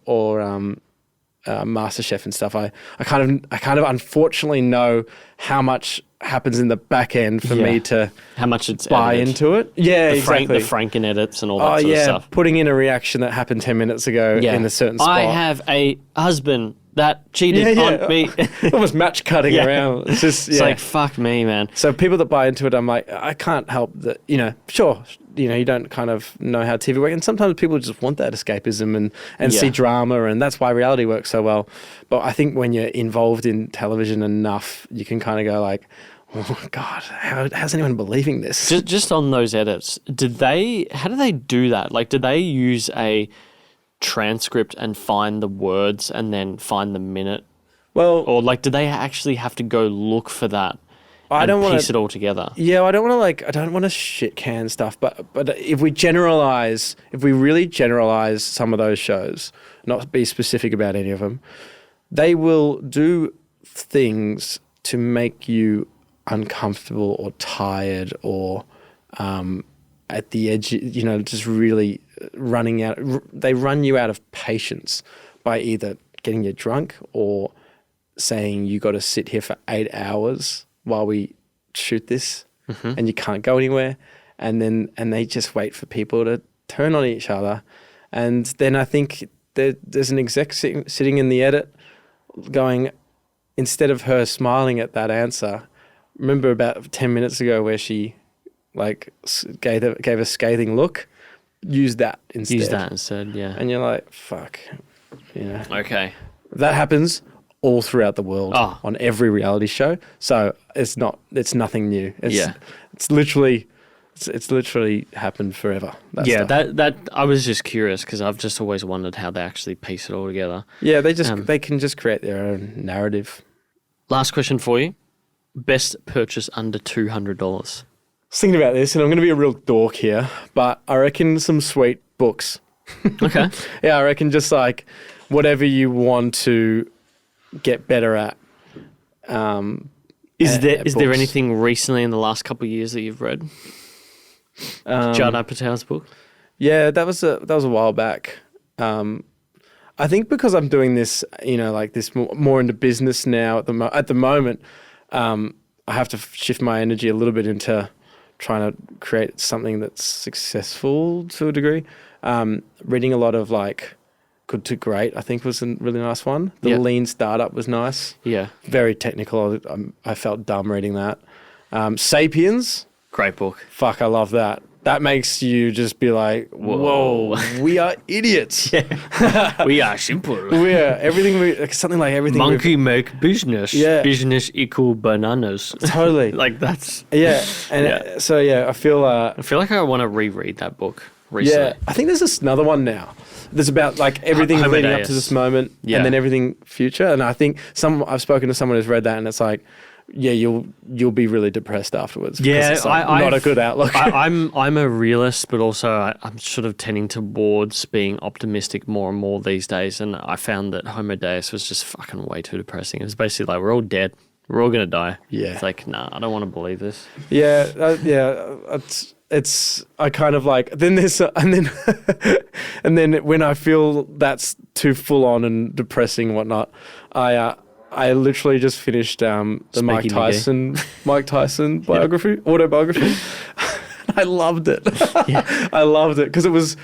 MasterChef and stuff. I kind of unfortunately know how much happens in the back end for me to how much it's buy edited. into it. Yeah, exactly. The Franken edits and all that sort of stuff. Putting in a reaction that happened 10 minutes ago in a certain spot. I have a husband that cheated on me. Almost match cutting around. It's just it's like, fuck me, man. So people that buy into it, I'm like, I can't help that, sure, you don't kind of know how TV works. And sometimes people just want that escapism and see drama, and that's why reality works so well. But I think when you're involved in television enough, you can kind of go like, oh my God, how's anyone believing this? Just on those edits, how do they do that? Like, did they use a transcript and find the words and then find the minute? Well, or like, do they actually have to go look for that? I don't want to piece it all together. Yeah, I don't want to shit can stuff. But if we really generalize some of those shows, not be specific about any of them, they will do things to make you uncomfortable or tired or at the edge, just really running out. They run you out of patience by either getting you drunk or saying you got to sit here for 8 hours while we shoot this and you can't go anywhere. And they just wait for people to turn on each other. And then I think there's an exec sitting in the edit going, instead of her smiling at that answer, remember about 10 minutes ago where she like gave a scathing look? Use that instead. Yeah. And you're like, fuck. Okay. That happens all throughout the world on every reality show. So it's nothing new. It's literally happened forever. That I was just curious because I've just always wondered how they actually piece it all together. Yeah, they can just create their own narrative. Last question for you. Best purchase under $200. I was thinking about this, and I'm going to be a real dork here, but I reckon some sweet books. Okay. Yeah, I reckon just like whatever you want to get better at. Is there anything recently in the last couple of years that you've read? Jada Patel's book? Yeah, that was a while back. I think because I'm doing this, like this more into business now at the moment, I have to shift my energy a little bit into trying to create something that's successful to a degree. Reading a lot of like Good to Great, I think was a really nice one. The Lean Startup was nice. Yeah. Very technical. I felt dumb reading that. Sapiens. Great book. Fuck, I love that. That makes you just be like, whoa, we are idiots. We are simple. We are something like everything. Monkey make business. Yeah. Business equal bananas. Totally. Like that's. Yeah. And so, I feel like I want to reread that book recently. Yeah. I think there's another one now. There's about like everything leading up to this moment and then everything future. And I think I've spoken to someone who's read that and it's like, you'll be really depressed afterwards. Yeah, it's like not a good outlook. I'm a realist, but also I'm sort of tending towards being optimistic more and more these days. And I found that Homo Deus was just fucking way too depressing. It was basically like we're all dead, we're all gonna die. Yeah, it's like nah, I don't want to believe this. Yeah, it's I kind of like then there's and then when I feel that's too full on and depressing and whatnot, I literally just finished the Mike Tyson autobiography. I loved it. I loved it because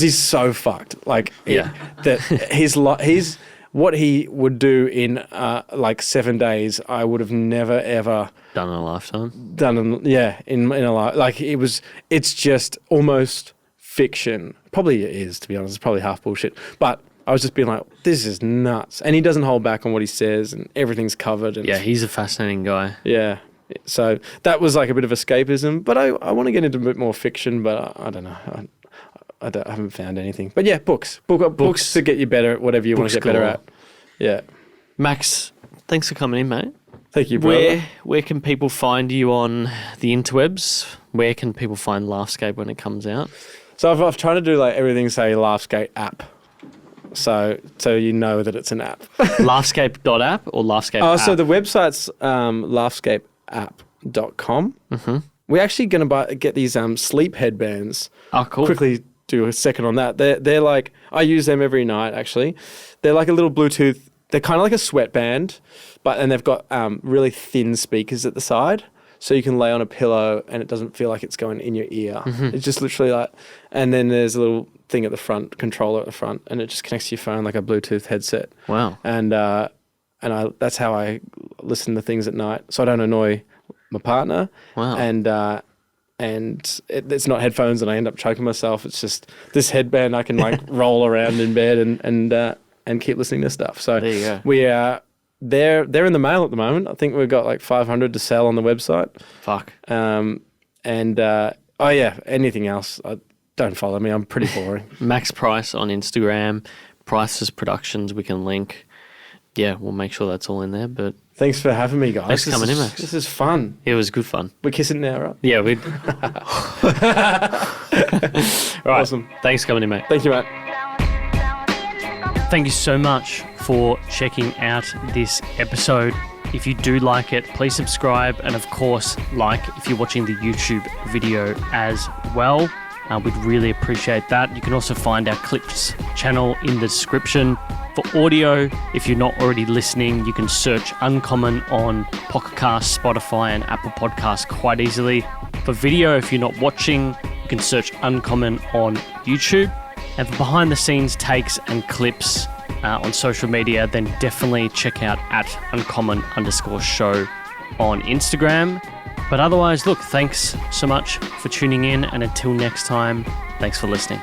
he's so fucked. Like he's what he would do in like 7 days. I would have never ever done in a lifetime. In a life. Like it's just almost fiction. Probably it is, to be honest. It's probably half bullshit, but. I was just being like, this is nuts. And he doesn't hold back on what he says and everything's covered. And he's a fascinating guy. Yeah. So that was like a bit of escapism. But I want to get into a bit more fiction, but I don't know. I haven't found anything. But yeah, books to get you better at whatever you want to get better at. Yeah. Max, thanks for coming in, mate. Thank you, brother. Where can people find you on the interwebs? Where can people find Laughscape when it comes out? So I've tried to do like everything, say Laughscape app. So you know that it's an app. Laughscape.app or Laughscape app? So the website's laughscapeapp.com. Mm-hmm. We're actually going to get these sleep headbands. Oh, cool. Quickly do a second on that. They're like, I use them every night, actually. They're like a little Bluetooth. They're kind of like a sweatband, and they've got really thin speakers at the side. So you can lay on a pillow and it doesn't feel like it's going in your ear. Mm-hmm. It's just literally like, and then there's a little thing at the front, controller at the front, and it just connects to your phone like a Bluetooth headset. Wow. And that's how I listen to things at night, so I don't annoy my partner. Wow. And it's not headphones, and I end up choking myself. It's just this headband I can like roll around in bed and keep listening to stuff. So there you go. We are. They're in the mail at the moment. I think we've got like 500 to sell on the website. Fuck. Anything else? Don't follow me. I'm pretty boring. Max Price on Instagram. Priceless Productions. We can link. Yeah, we'll make sure that's all in there. But thanks for having me, guys. Thanks for coming in, Max. This is fun. It was good fun. We're kissing now, right? Yeah, we. Right. Awesome. Thanks for coming in, mate. Thank you, mate. Thank you so much for checking out this episode. If you do like it, please subscribe, and of course, like if you're watching the YouTube video as well. We'd really appreciate that. You can also find our Clips channel in the description. For audio, if you're not already listening, you can search Uncommon on Pocket Cast, Spotify, and Apple Podcasts quite easily. For video, if you're not watching, you can search Uncommon on YouTube. And for behind the scenes takes and clips, on social media, then definitely check out @uncommon_show on Instagram. But otherwise, look, thanks so much for tuning in. And until next time, thanks for listening.